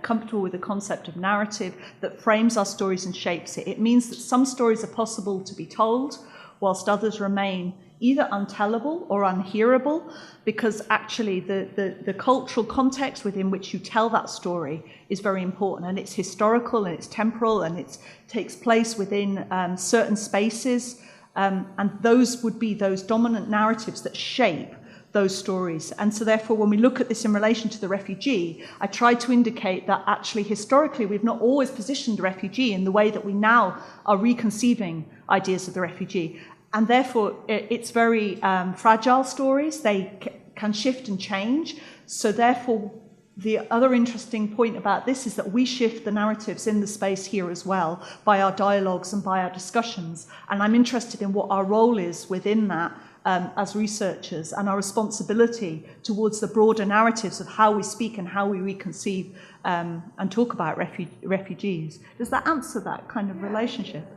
comfortable with the concept of narrative that frames our stories and shapes it. It means that some stories are possible to be told, whilst others remain either untellable or unhearable, because actually the cultural context within which you tell that story is very important, and it's historical and it's temporal and it takes place within certain spaces, and those would be those dominant narratives that shape those stories. And so therefore, when we look at this in relation to the refugee, I tried to indicate that actually historically we've not always positioned the refugee in the way that we now are reconceiving ideas of the refugee. And therefore, it's very fragile stories. They can shift and change. So therefore, the other interesting point about this is that we shift the narratives in the space here as well by our dialogues and by our discussions. And I'm interested in what our role is within that as researchers, and our responsibility towards the broader narratives of how we speak and how we reconceive and talk about refugees. Does that answer that kind of relationship?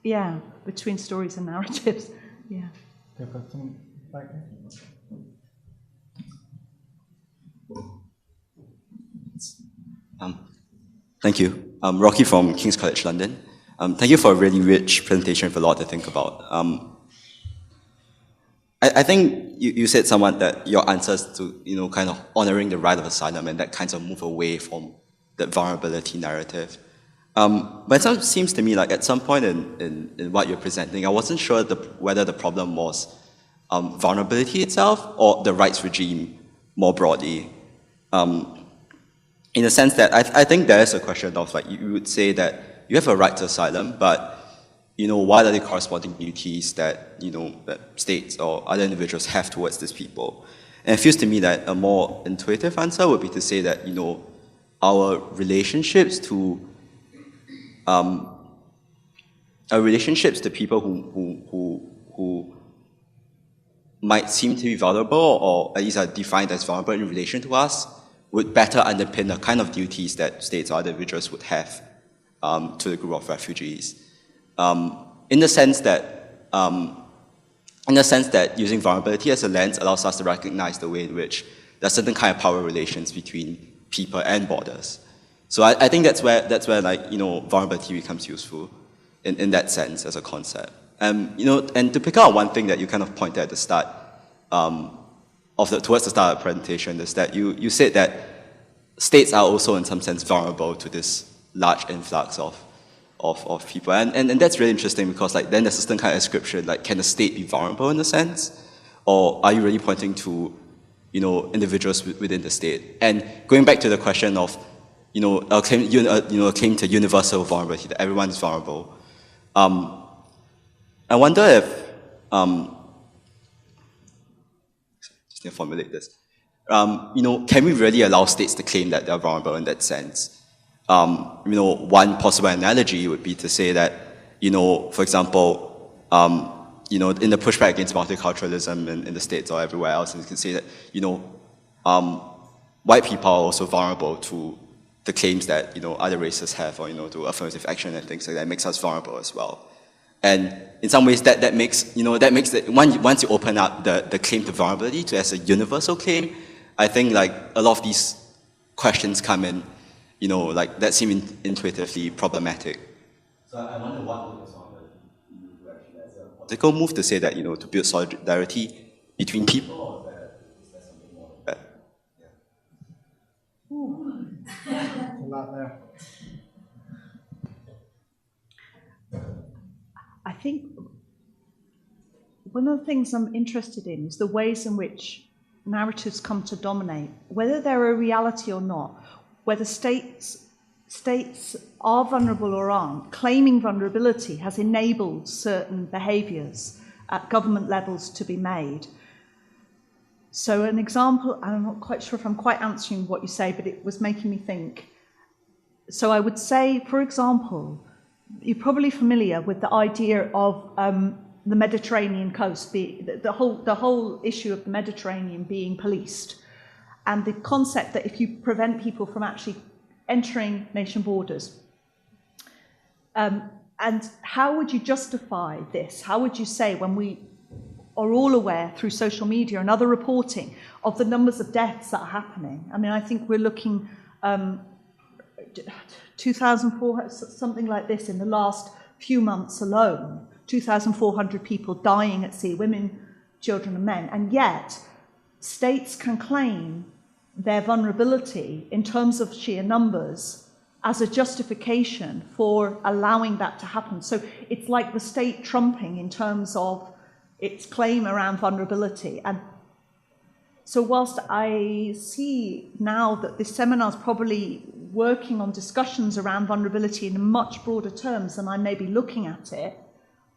Yeah, between stories and narratives. Yeah. Thank you. I'm Rocky from King's College London. Thank you for a really rich presentation with a lot to think about. I think you said somewhat that your answers to, kind of honoring the right of asylum and that kind of move away from the vulnerability narrative. But it seems to me like at some point in what you're presenting, I wasn't sure whether the problem was vulnerability itself or the rights regime more broadly. In the sense that I think there is a question of like, you would say that you have a right to asylum, but what are the corresponding duties that, that states or other individuals have towards these people? And it feels to me that a more intuitive answer would be to say that, our relationships to people who might seem to be vulnerable, or at least are defined as vulnerable in relation to us, would better underpin the kind of duties that states or other individuals would have to the group of refugees. In the sense that using vulnerability as a lens allows us to recognize the way in which there are certain kind of power relations between people and borders. So I think that's where like, vulnerability becomes useful in that sense as a concept. And to pick out one thing that you kind of pointed at the start towards the start of the presentation is that you said that states are also in some sense vulnerable to this large influx of people. And that's really interesting because like then there's a certain kind of description, like can the state be vulnerable in a sense? Or are you really pointing to, individuals within the state? And going back to the question of, a claim to universal vulnerability, that everyone is vulnerable. I wonder if, just need to formulate this. Can we really allow states to claim that they're vulnerable in that sense? One possible analogy would be to say that, for example, in the pushback against multiculturalism in the States or everywhere else, you can say that, white people are also vulnerable to the claims that, other races have, or, to affirmative action and things like that makes us vulnerable as well. And in some ways that makes that once you open up the claim to vulnerability to as a universal claim, I think like a lot of these questions come in, like that seem intuitively problematic. So I wonder what would actually as a political move to say that, to build solidarity between people, or is there something more like that? A lot there. I think one of the things I'm interested in is the ways in which narratives come to dominate, whether they're a reality or not, whether states are vulnerable or aren't. Claiming vulnerability has enabled certain behaviours at government levels to be made. So an example, I'm not quite sure if I'm quite answering what you say, but it was making me think. So I would say, for example, you're probably familiar with the idea of the Mediterranean coast, the whole issue of the Mediterranean being policed, and the concept that if you prevent people from actually entering nation borders, and how would you justify this? How would you say, when we are all aware through social media and other reporting of the numbers of deaths that are happening? I mean, I think we're looking 2,400, something like this in the last few months alone, 2,400 people dying at sea, women, children and men, and yet states can claim their vulnerability in terms of sheer numbers as a justification for allowing that to happen. So it's like the state trumping in terms of its claim around vulnerability. And so whilst I see now that this seminar is probably working on discussions around vulnerability in much broader terms than I may be looking at it,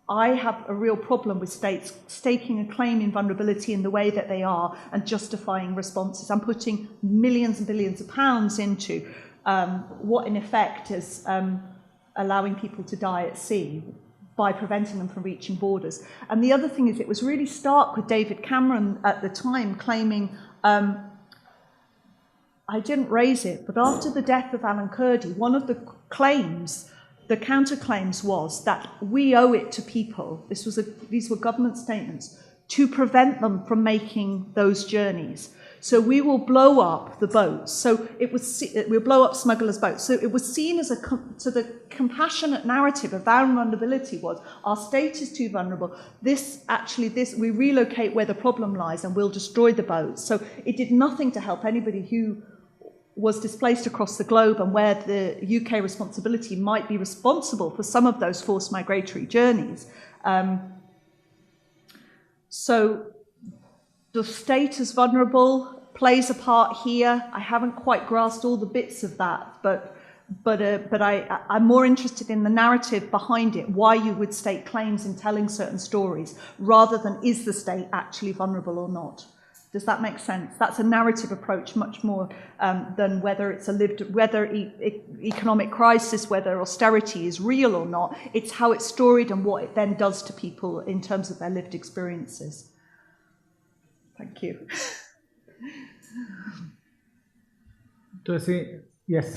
I have a real problem with states staking a claim in vulnerability in the way that they are and justifying responses. I'm putting millions and billions of pounds into what in effect is allowing people to die at sea by preventing them from reaching borders. And the other thing is, it was really stark with David Cameron at the time claiming, I didn't raise it, but after the death of Alan Kurdi, one of the claims, the counterclaims, was that we owe it to people, these were government statements, to prevent them from making those journeys. So we will blow up the boats. So we'll blow up smugglers' boats. So it was seen as so the compassionate narrative of our vulnerability was, our state is too vulnerable. We relocate where the problem lies and we'll destroy the boats. So it did nothing to help anybody who was displaced across the globe and where the UK responsibility might be responsible for some of those forced migratory journeys. So the state as vulnerable plays a part here. I haven't quite grasped all the bits of that, but I'm more interested in the narrative behind it, why you would state claims in telling certain stories, rather than is the state actually vulnerable or not. Does that make sense? That's a narrative approach much more than whether it's economic crisis, whether austerity is real or not. It's how it's storied and what it then does to people in terms of their lived experiences. Thank you. Do I see? Yes.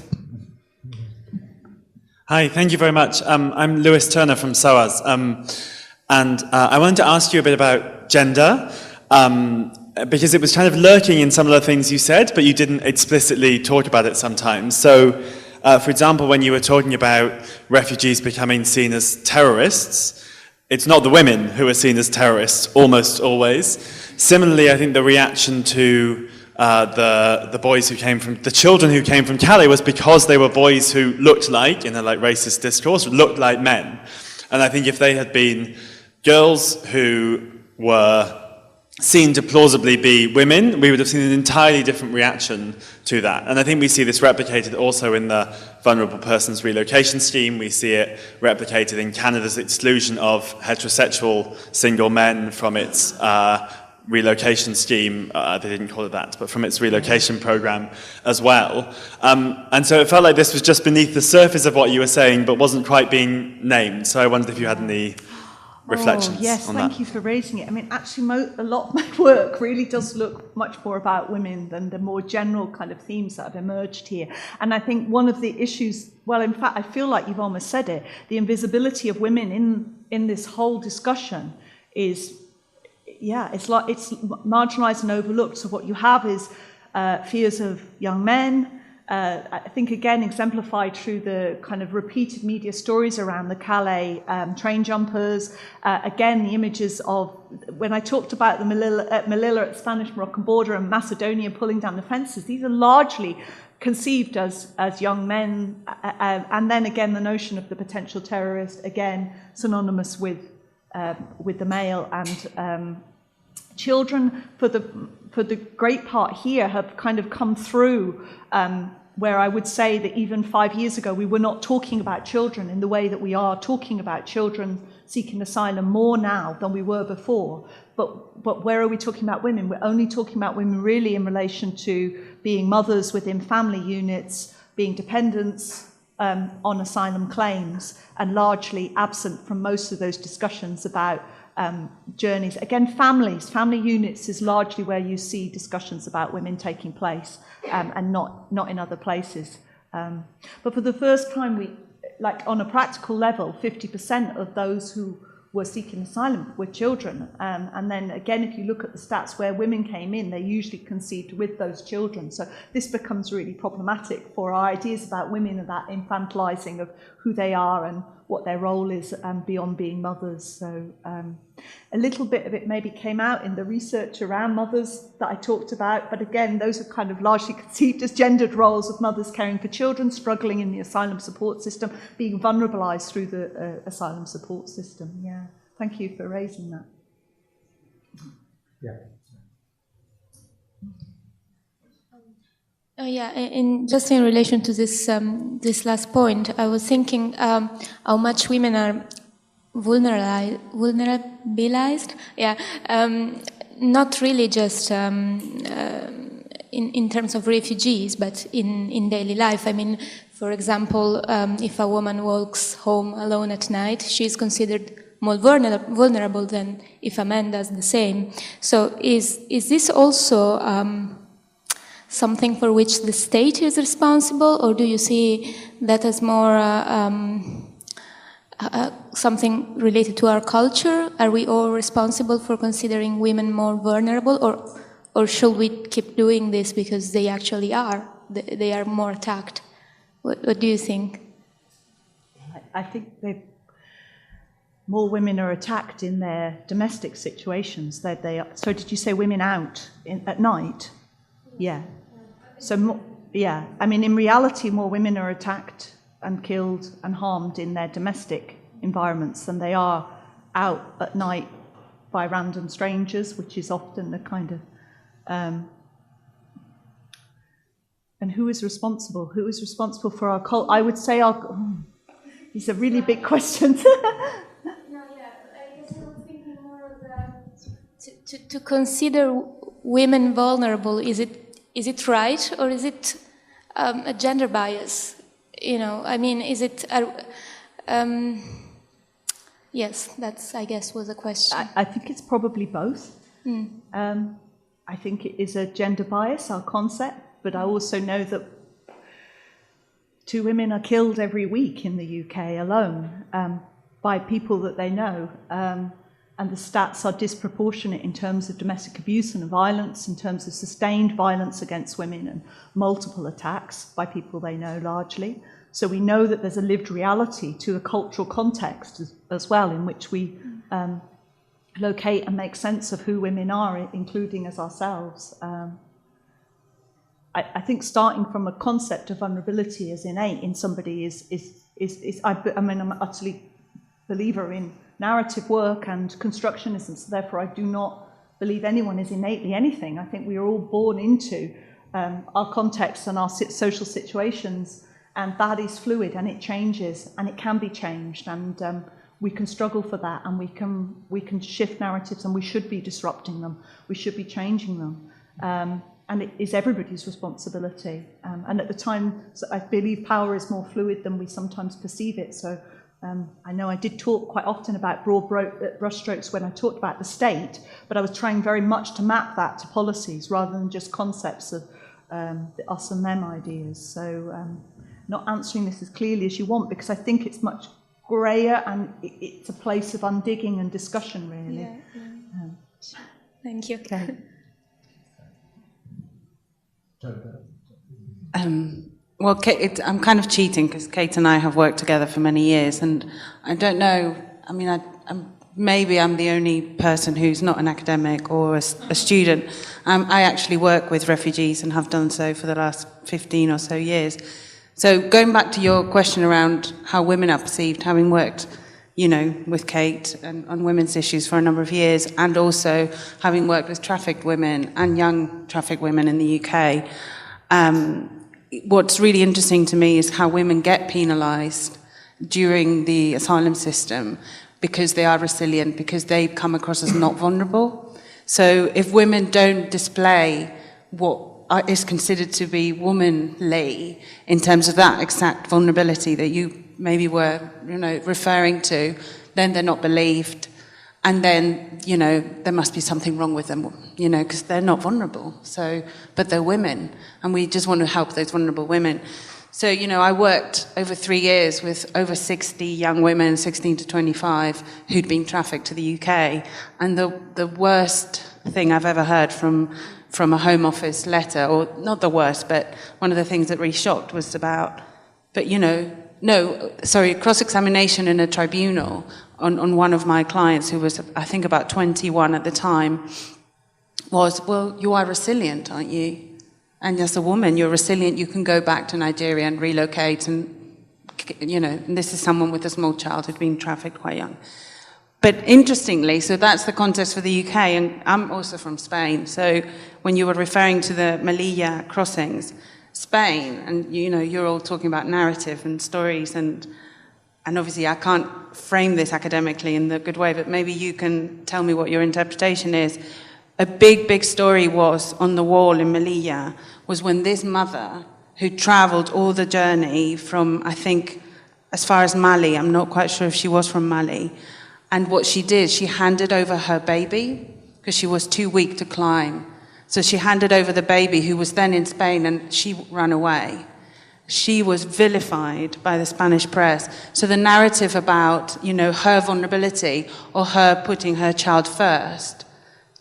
Hi, thank you very much. I'm Lewis Turner from SOAS, and I wanted to ask you a bit about gender, because it was kind of lurking in some of the things you said, but you didn't explicitly talk about it sometimes. So, for example, when you were talking about refugees becoming seen as terrorists, it's not the women who are seen as terrorists, almost always. Similarly, I think the reaction to the children who came from Calais was because they were boys who looked like, in a racist discourse, looked like men. And I think if they had been girls who were seen to plausibly be women, we would have seen an entirely different reaction to that. And I think we see this replicated also in the Vulnerable Persons Relocation Scheme. We see it replicated in Canada's exclusion of heterosexual single men from its relocation scheme. They didn't call it that, but from its relocation program as well. And so it felt like this was just beneath the surface of what you were saying, but wasn't quite being named. So I wondered if you had any reflections on that. Thank you for raising it. I mean, actually, a lot of my work really does look much more about women than the more general kind of themes that have emerged here. And I think one of the issues, well, in fact, I feel like you've almost said it, the invisibility of women in this whole discussion is, it's marginalised and overlooked. So what you have is fears of young men, I think, again, exemplified through the kind of repeated media stories around the Calais train jumpers. Again, the images of, when I talked about the Melilla at the Spanish-Moroccan border and Macedonia pulling down the fences, these are largely conceived as young men. And then, again, the notion of the potential terrorist, again, synonymous with the male. And children, for the great part here, have kind of come through where I would say that even 5 years ago we were not talking about children in the way that we are talking about children seeking asylum more now than we were before. But where are we talking about women? We're only talking about women really in relation to being mothers within family units, being dependents on asylum claims, and largely absent from most of those discussions about journeys. Again, family units is largely where you see discussions about women taking place, and not in other places. But for the first time, we, like on a practical level, 50% of those who were seeking asylum were children. And then again, if you look at the stats where women came in, they usually conceived with those children. So this becomes really problematic for our ideas about women and that infantilizing of who they are and what their role is beyond being mothers. So a little bit of it maybe came out in the research around mothers that I talked about, but again, those are kind of largely conceived as gendered roles of mothers caring for children, struggling in the asylum support system, being vulnerabilized through the asylum support system. Yeah, thank you for raising that. Yeah. Just in relation to this this last point, I was thinking how much women are vulnerabilized. Yeah, not really just in terms of refugees, but in daily life. I mean, for example, if a woman walks home alone at night, she is considered more vulnerable than if a man does the same. So, is this also something for which the state is responsible, or do you see that as more something related to our culture? Are we all responsible for considering women more vulnerable, or should we keep doing this because they actually are? They are more attacked. What do you think? I think more women are attacked in their domestic situations. So did you say women out at night? Yeah. So, yeah, I mean, in reality, more women are attacked and killed and harmed in their domestic environments than they are out at night by random strangers, which is often the kind of... and who is responsible? Who is responsible for our culture? I would say these are really big questions. To consider women vulnerable, is it right, or is it a gender bias? You know, I mean, is it? Yes, that's, I guess, was a question. I think it's probably both. I think it is a gender bias, our concept, but I also know that 2 women are killed every week in the UK alone by people that they know. And the stats are disproportionate in terms of domestic abuse and violence, in terms of sustained violence against women and multiple attacks by people they know largely. So we know that there's a lived reality to a cultural context as well, in which we locate and make sense of who women are, including as ourselves. I think starting from a concept of vulnerability as innate in somebody I mean, I'm an utterly believer in narrative work and constructionism, so therefore I do not believe anyone is innately anything. I think we are all born into our contexts and our social situations, and that is fluid and it changes and it can be changed, and we can struggle for that, and we can shift narratives, and we should be disrupting them, we should be changing them, and it is everybody's responsibility. And at the time, I believe power is more fluid than we sometimes perceive it. So I know I did talk quite often about broad brushstrokes when I talked about the state, but I was trying very much to map that to policies rather than just concepts of the us and them ideas. So not answering this as clearly as you want, because I think it's much greyer and it's a place of undigging and discussion, really. Yeah. Thank you. Okay. Well, Kate, I'm kind of cheating because Kate and I have worked together for many years, and I don't know, I mean, maybe I'm the only person who's not an academic or a student. I actually work with refugees and have done so for the last 15 or so years. So going back to your question around how women are perceived, having worked, you know, with Kate and on women's issues for a number of years, and also having worked with trafficked women and young trafficked women in the UK, what's really interesting to me is how women get penalised during the asylum system because they are resilient, because they come across as not vulnerable. So if women don't display what is considered to be womanly in terms of that exact vulnerability that you maybe were, you know, referring to, then they're not believed. And then, you know, there must be something wrong with them, you know, because they're not vulnerable. So, but they're women, and we just want to help those vulnerable women. So, I worked over 3 years with over 60 young women, 16 to 25, who'd been trafficked to the UK. And the worst thing I've ever heard from a Home Office letter, or not the worst, but one of the things that really shocked was about, cross-examination in a tribunal on one of my clients, who was, I think, about 21 at the time, was, well, you are resilient, aren't you? And as a woman, you're resilient, you can go back to Nigeria and relocate, and, and this is someone with a small child who'd been trafficked quite young. But interestingly, so that's the context for the UK, and I'm also from Spain, so when you were referring to the Melilla crossings, Spain, and you're all talking about narrative and stories, and obviously I can't frame this academically in the good way, but maybe you can tell me what your interpretation is. A big story was on the wall in Melilla was when this mother, who travelled all the journey from, I think, as far as Mali, I'm not quite sure if she was from Mali, and what she did, she handed over her baby, because she was too weak to climb. So she handed over the baby, who was then in Spain, and she ran away. She was vilified by the Spanish press. So the narrative about, her vulnerability or her putting her child first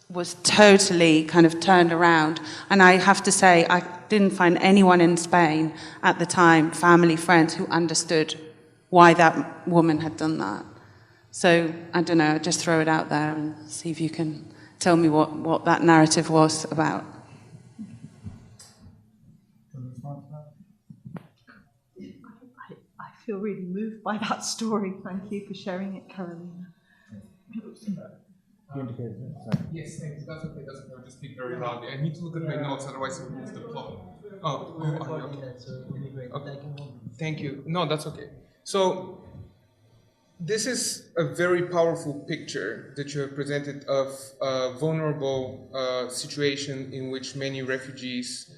was totally kind of turned around. And I have to say, I didn't find anyone in Spain at the time, family, friends, who understood why that woman had done that. So, I don't know, just throw it out there and see if you can tell me what that narrative was about. I feel really moved by that story. Thank you for sharing it, Carolina. Yes, thanks. That's okay. I'll just speak very loudly. I need to look at my notes, otherwise it will lose the plot. Okay. Thank you. No, that's okay. So, this is a very powerful picture that you have presented of a vulnerable situation in which many refugees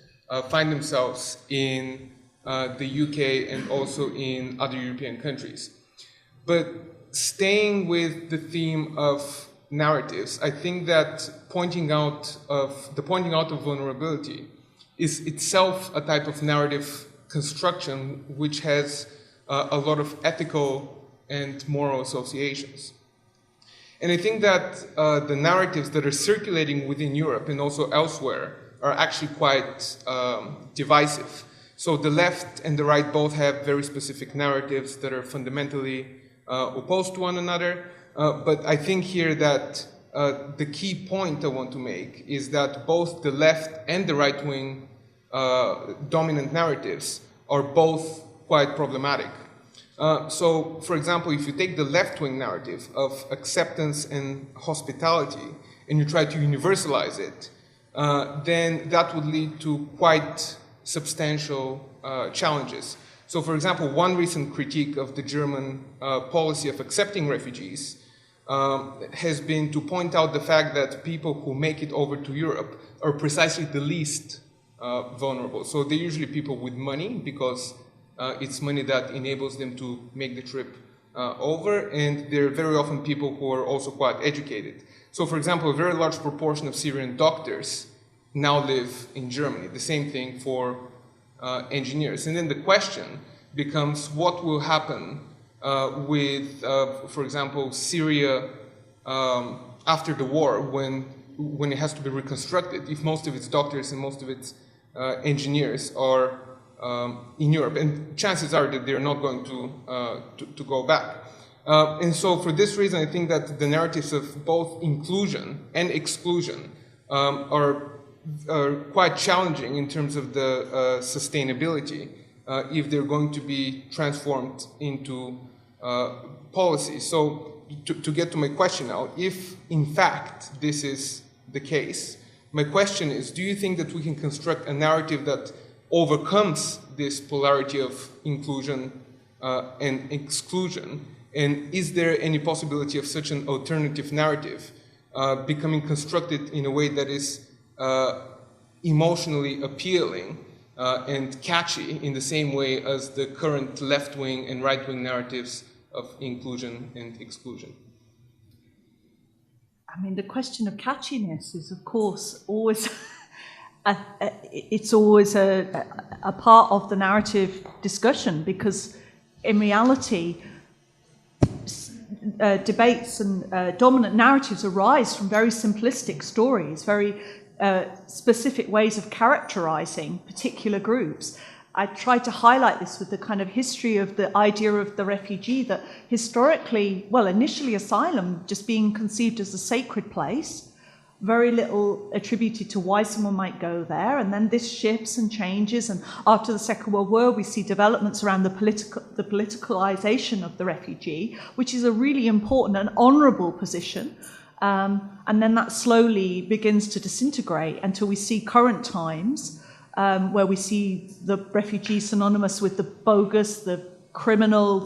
find themselves in the UK and also in other European countries. But staying with the theme of narratives, I think that the pointing out of vulnerability is itself a type of narrative construction which has a lot of ethical and moral associations. And I think that the narratives that are circulating within Europe and also elsewhere are actually quite divisive. So the left and the right both have very specific narratives that are fundamentally opposed to one another. But I think here that the key point I want to make is that both the left and the right-wing dominant narratives are both quite problematic. So, for example, if you take the left-wing narrative of acceptance and hospitality and you try to universalize it, then that would lead to quite substantial challenges. So, for example, one recent critique of the German policy of accepting refugees has been to point out the fact that people who make it over to Europe are precisely the least vulnerable. So they're usually people with money, because it's money that enables them to make the trip over, and they're very often people who are also quite educated. So, for example, a very large proportion of Syrian doctors now live in Germany. The same thing for engineers. And then the question becomes, what will happen with, for example, Syria after the war, when it has to be reconstructed, if most of its doctors and most of its engineers are in Europe, and chances are that they're not going to go back. And so for this reason, I think that the narratives of both inclusion and exclusion are quite challenging in terms of the sustainability if they're going to be transformed into policy. So to get to my question now, if in fact this is the case, my question is, do you think that we can construct a narrative that overcomes this polarity of inclusion and exclusion? And is there any possibility of such an alternative narrative becoming constructed in a way that is emotionally appealing and catchy in the same way as the current left-wing and right-wing narratives of inclusion and exclusion? I mean, the question of catchiness is, of course, always it's always a part of the narrative discussion, because in reality, debates and dominant narratives arise from very simplistic stories, very specific ways of characterizing particular groups. I tried to highlight this with the kind of history of the idea of the refugee, that historically, well, initially asylum just being conceived as a sacred place, very little attributed to why someone might go there, and then this shifts and changes, and after the Second World War we see developments around the politicalization of the refugee, which is a really important and honourable position, and then that slowly begins to disintegrate until we see current times, where we see the refugee synonymous with the bogus, the criminal,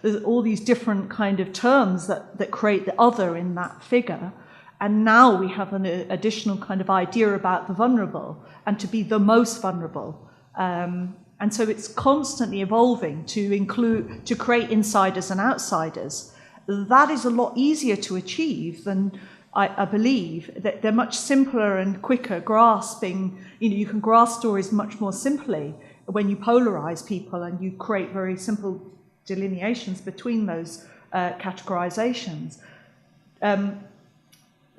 there's all these different kind of terms that create the other in that figure. And now we have an additional kind of idea about the vulnerable, and to be the most vulnerable. And so it's constantly evolving to create insiders and outsiders. That is a lot easier to achieve than, I believe, that they're much simpler and quicker grasping. You can grasp stories much more simply when you polarize people and you create very simple delineations between those categorizations.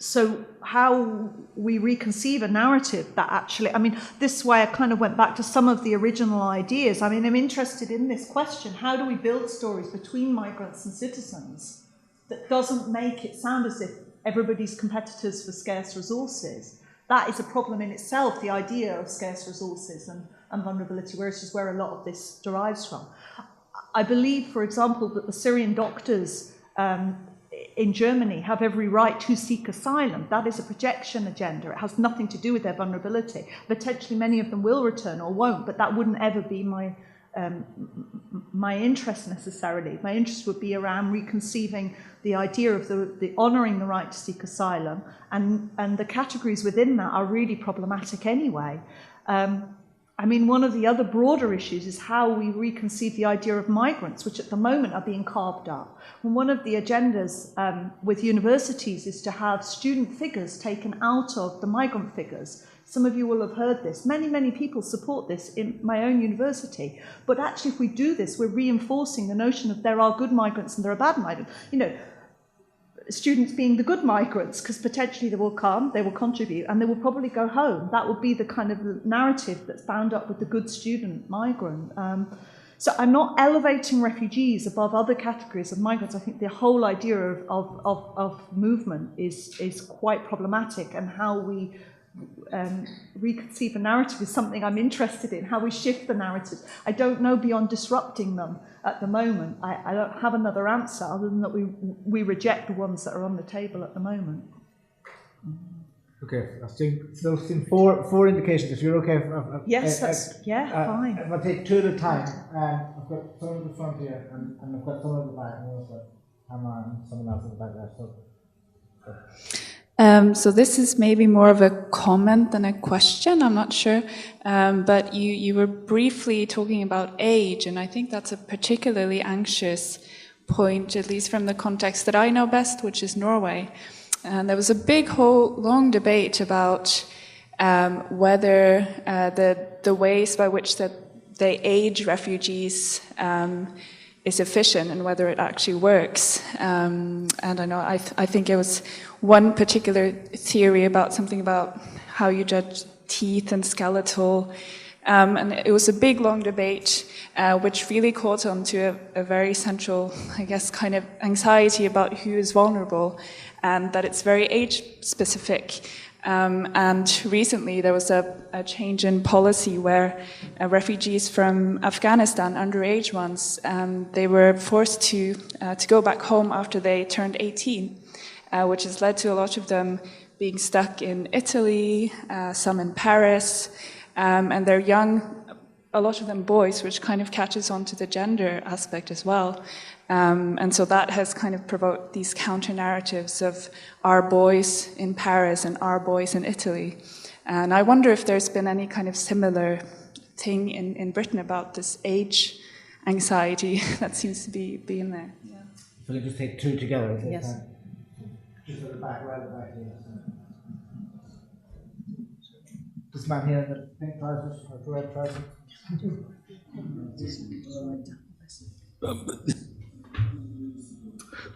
So how we reconceive a narrative that actually, this way I kind of went back to some of the original ideas. I'm interested in this question: how do we build stories between migrants and citizens that doesn't make it sound as if everybody's competitors for scarce resources? That is a problem in itself, the idea of scarce resources and vulnerability, which is where a lot of this derives from. I believe, for example, that the Syrian doctors in Germany have every right to seek asylum. That is a projection agenda. It has nothing to do with their vulnerability. Potentially many of them will return or won't, but that wouldn't ever be my interest necessarily. My interest would be around reconceiving the idea of the honouring the right to seek asylum, and the categories within that are really problematic anyway. One of the other broader issues is how we reconceive the idea of migrants, which at the moment are being carved up. And one of the agendas with universities is to have student figures taken out of the migrant figures. Some of you will have heard this. Many, many people support this in my own university. But actually, if we do this, we're reinforcing the notion of there are good migrants and there are bad migrants. Students being the good migrants, because potentially they will come, they will contribute, and they will probably go home. That would be the kind of narrative that's bound up with the good student migrant. So I'm not elevating refugees above other categories of migrants. I think the whole idea of movement is quite problematic, and how we reconceive a narrative is something I'm interested in, how we shift the narratives. I don't know beyond disrupting them at the moment. I don't have another answer other than that we reject the ones that are on the table at the moment. Okay, I've seen four indications. If you're okay, yes, fine. I'll take two at a time. I've got someone at the front here, and I've got someone at the back, and I've got Hannah and someone else at the back there. So this is maybe more of a comment than a question, I'm not sure. But you were briefly talking about age, and I think that's a particularly anxious point, at least from the context that I know best, which is Norway. And there was a long debate about whether the ways by which that they age refugees is efficient and whether it actually works. And I know I think it was one particular theory about something about how you judge teeth and skeletal. And it was a big, long debate, which really caught on to a very central, I guess, kind of anxiety about who is vulnerable, and that it's very age-specific. And recently there was a change in policy where refugees from Afghanistan, underage ones, they were forced to go back home after they turned 18, which has led to a lot of them being stuck in Italy, some in Paris, and they're young, a lot of them boys, which kind of catches on to the gender aspect as well. And so that has kind of provoked these counter-narratives of our boys in Paris and our boys in Italy. And I wonder if there's been any kind of similar thing in Britain about this age anxiety that seems to be in there. Yeah. So we just take two together. Yes. Just at the back, right at the back here. This man here in the pink trousers, or the red trousers.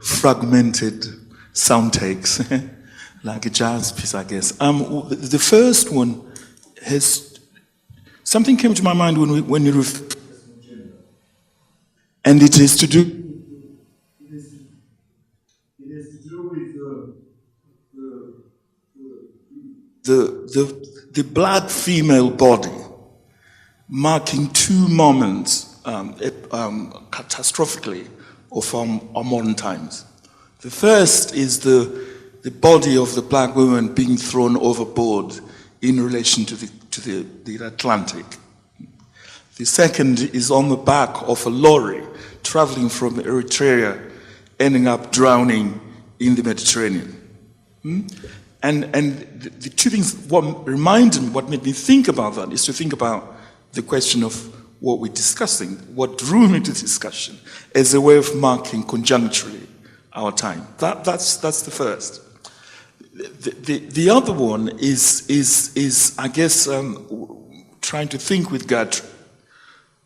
Fragmented sound takes, like a jazz piece, I guess. The first one has something came to my mind when you and it is to do with the black female body marking two moments catastrophically of our modern times. The first is the body of the black woman being thrown overboard in relation to the Atlantic. The second is on the back of a lorry traveling from Eritrea, ending up drowning in the Mediterranean. And the two things, what made me think about that is to think about the question of what we're discussing, what drew me to discussion, as a way of marking conjuncturally our time. That's the first. The other one is I guess, trying to think with Gertrude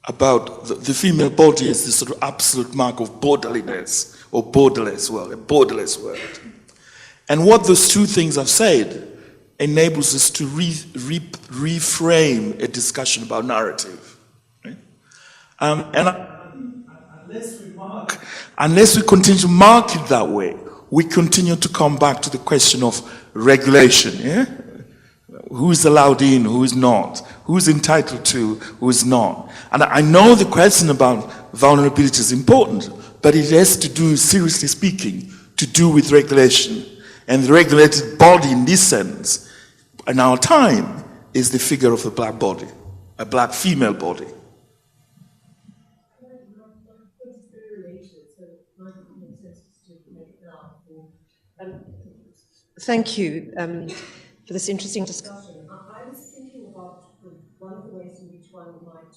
about the female body as the sort of absolute mark of borderliness, or borderless world, a borderless world. And what those two things have said enables us to reframe a discussion about narrative. Right? Unless we continue to mark it that way, we continue to come back to the question of regulation. Yeah? Who is allowed in, who is not? Who is entitled to, who is not? And I know the question about vulnerability is important, but it has to do, seriously speaking, to do with regulation. And the regulated body in this sense, in our time, is the figure of the black body, a black female body. Thank you for this interesting discussion. I was thinking about one of the ways in which one might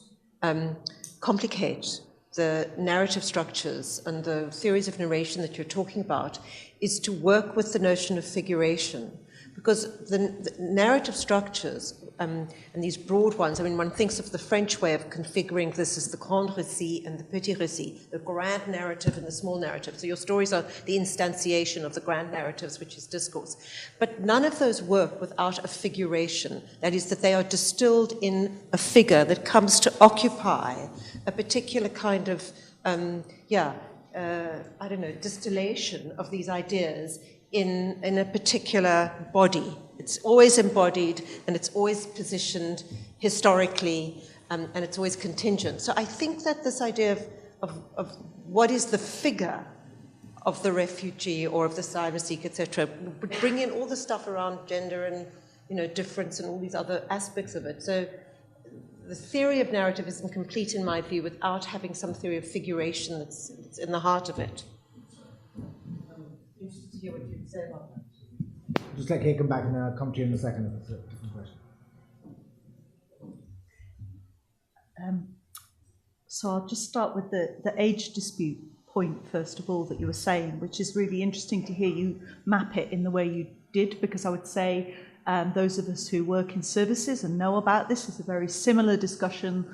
complicate the narrative structures and the theories of narration that you're talking about is to work with the notion of figuration. Because the narrative structures, and these broad ones, I mean, one thinks of the French way of configuring this as the grand récit and the petit récit, the grand narrative and the small narrative. So your stories are the instantiation of the grand narratives, which is discourse. But none of those work without a figuration. That is, that they are distilled in a figure that comes to occupy a particular kind of, distillation of these ideas in a particular body. It's always embodied and it's always positioned historically and it's always contingent. So I think that this idea of what is the figure of the refugee or of the asylum seeker, etc., would bring in all the stuff around gender and difference and all these other aspects of it. So the theory of narrative isn't complete in my view without having some theory of figuration that's in the heart of it. Interested to hear what you'd say about that. Just let Kate come back and I'll come to you in a second if it's a different question. So I'll just start with the age dispute point, first of all, that you were saying, which is really interesting to hear you map it in the way you did, because I would say those of us who work in services and know about this is a very similar discussion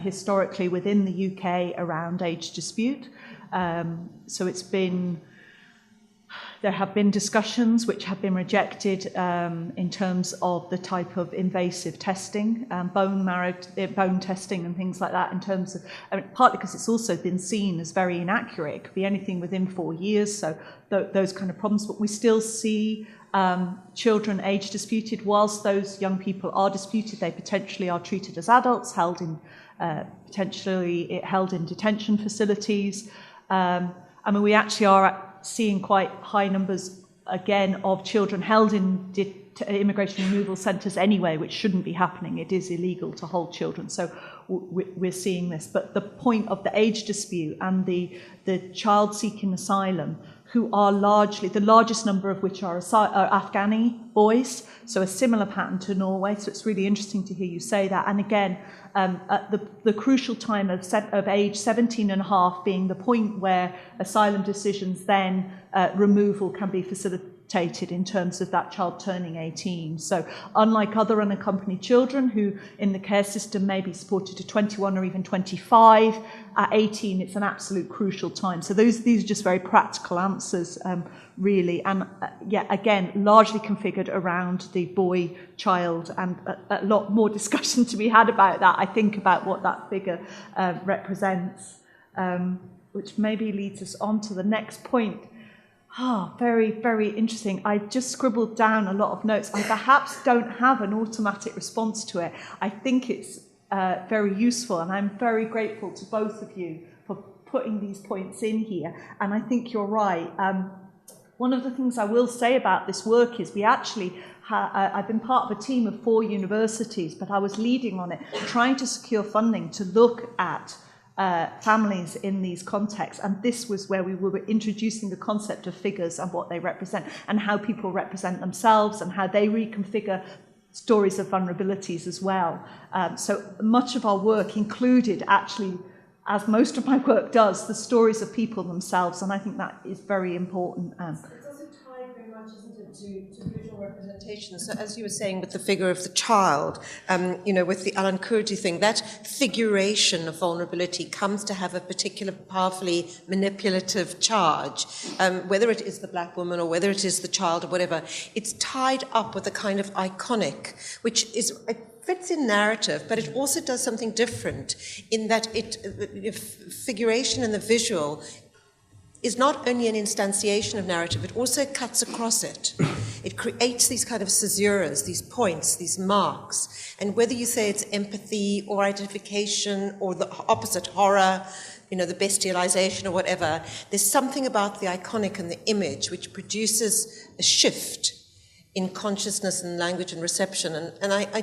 historically within the UK around age dispute. So there have been discussions which have been rejected in terms of the type of invasive testing, bone testing and things like that, in terms of, partly because it's also been seen as very inaccurate. It could be anything within 4 years, so those kind of problems. But we still see children age disputed. Whilst those young people are disputed, they potentially are treated as adults, potentially held in detention facilities. We actually are seeing quite high numbers, again, of children held in immigration removal centres anyway, which shouldn't be happening. It is illegal to hold children, so we're seeing this. But the point of the age dispute and the child seeking asylum, who are largely, the largest number of which are Afghani boys, so a similar pattern to Norway, so it's really interesting to hear you say that. And again, at the crucial time of age 17 and a half being the point where asylum decisions, then removal can be facilitated facilitated in terms of that child turning 18. So unlike other unaccompanied children who in the care system may be supported to 21 or even 25, at 18 it's an absolute crucial time. So these are just very practical answers, really, and yeah, again, largely configured around the boy child, and a lot more discussion to be had about that, I think, about what that figure represents, which maybe leads us on to the next point. Very, very interesting. I just scribbled down a lot of notes. I perhaps don't have an automatic response to it. I think it's very useful, and I'm very grateful to both of you for putting these points in here. And I think you're right. One of the things I will say about this work is we actually, I've been part of a team of 4 universities, but I was leading on it, trying to secure funding to look at families in these contexts, and this was where we were introducing the concept of figures and what they represent, and how people represent themselves, and how they reconfigure stories of vulnerabilities as well. So much of our work included, actually, as most of my work does, the stories of people themselves, and I think that is very important. It's also tied very much, isn't it, to visual representation. So as you were saying with the figure of the child, with the Alan Kurdi thing, that figuration of vulnerability comes to have a particular powerfully manipulative charge, whether it is the black woman or whether it is the child or whatever. It's tied up with a kind of iconic, which is... fits in narrative, but it also does something different in that figuration in the visual is not only an instantiation of narrative, it also cuts across it. It creates these kind of caesuras, these points, these marks. And whether you say it's empathy or identification or the opposite, horror, the bestialization or whatever, there's something about the iconic and the image which produces a shift in consciousness and language and reception. And I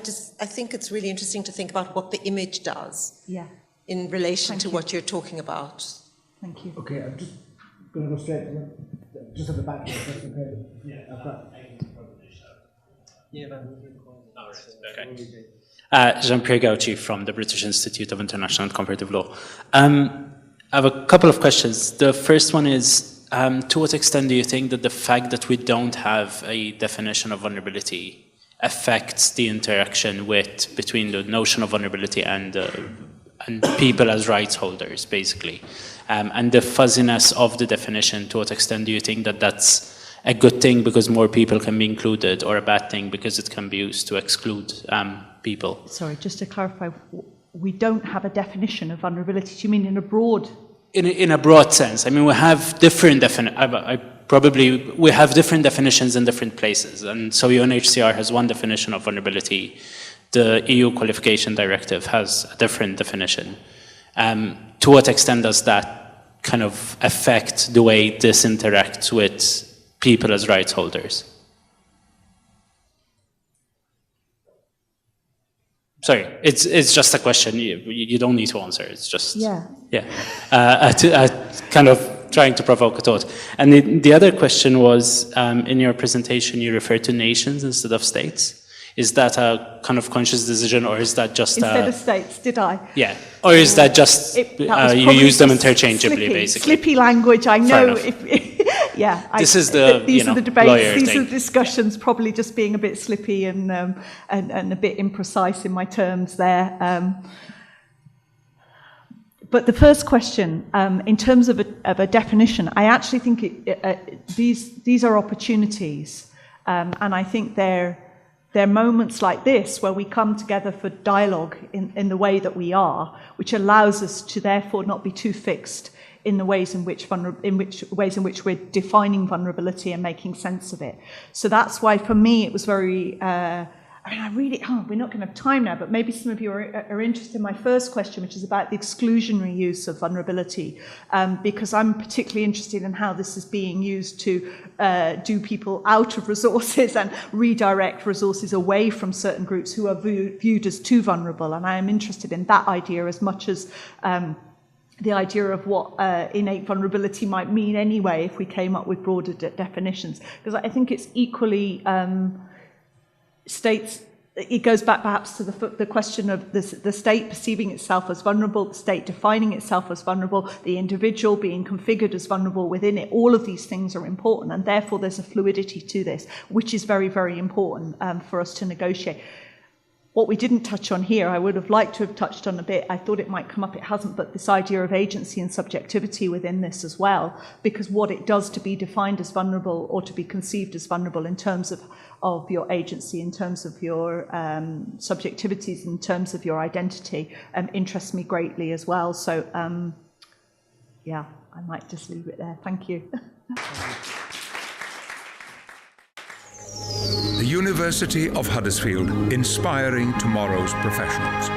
think it's really interesting to think about what the image does in relation to what you're talking about. Thank you. Okay, I'm just going to go straight to just at the back. If that's okay. Yeah, I've got... Jean-Pierre Gauci from the British Institute of International and Comparative Law. I have a couple of questions. The first one is, to what extent do you think that the fact that we don't have a definition of vulnerability affects the interaction between the notion of vulnerability and people as rights holders, basically? And the fuzziness of the definition, to what extent do you think that that's a good thing because more people can be included, or a bad thing because it can be used to exclude people? Sorry, just to clarify, we don't have a definition of vulnerability. Do you mean in a broad... In a broad sense, I mean, we have different we have different definitions in different places, and so UNHCR has one definition of vulnerability. The EU Qualification Directive has a different definition. To what extent does that kind of affect the way this interacts with people as rights holders? Sorry, it's just a question. You don't need to answer. It's just kind of trying to provoke a thought. And the other question was, in your presentation, you referred to nations instead of states. Is that a kind of conscious decision, or is that just instead of states? Did I? Yeah, or is that just you use them interchangeably, basically? Slippy language. I know. This is the these are the debates. Lawyer these thing. are the discussions. Probably just being a bit slippy and a bit imprecise in my terms there. But the first question, in terms of a definition, I actually think these are opportunities, and I think they're moments like this where we come together for dialogue in the way that we are, which allows us to therefore not be too fixed in the ways in which we're defining vulnerability and making sense of it. So that's why, for me, it was very. We're not going to have time now, but maybe some of you are interested in my first question, which is about the exclusionary use of vulnerability, because I'm particularly interested in how this is being used to do people out of resources and redirect resources away from certain groups who are viewed as too vulnerable. And I am interested in that idea as much as the idea of what innate vulnerability might mean anyway if we came up with broader definitions. Because I think it's equally... states, it goes back perhaps to the question of the state perceiving itself as vulnerable, the state defining itself as vulnerable, the individual being configured as vulnerable within it. All of these things are important, and therefore there's a fluidity to this, which is very, very important for us to negotiate. What we didn't touch on here, I would have liked to have touched on a bit. I thought it might come up, it hasn't, but this idea of agency and subjectivity within this as well, because what it does to be defined as vulnerable or to be conceived as vulnerable in terms of your agency, in terms of your subjectivities, in terms of your identity, interests me greatly as well. So, yeah, I might just leave it there. Thank you. The University of Huddersfield, inspiring tomorrow's professionals.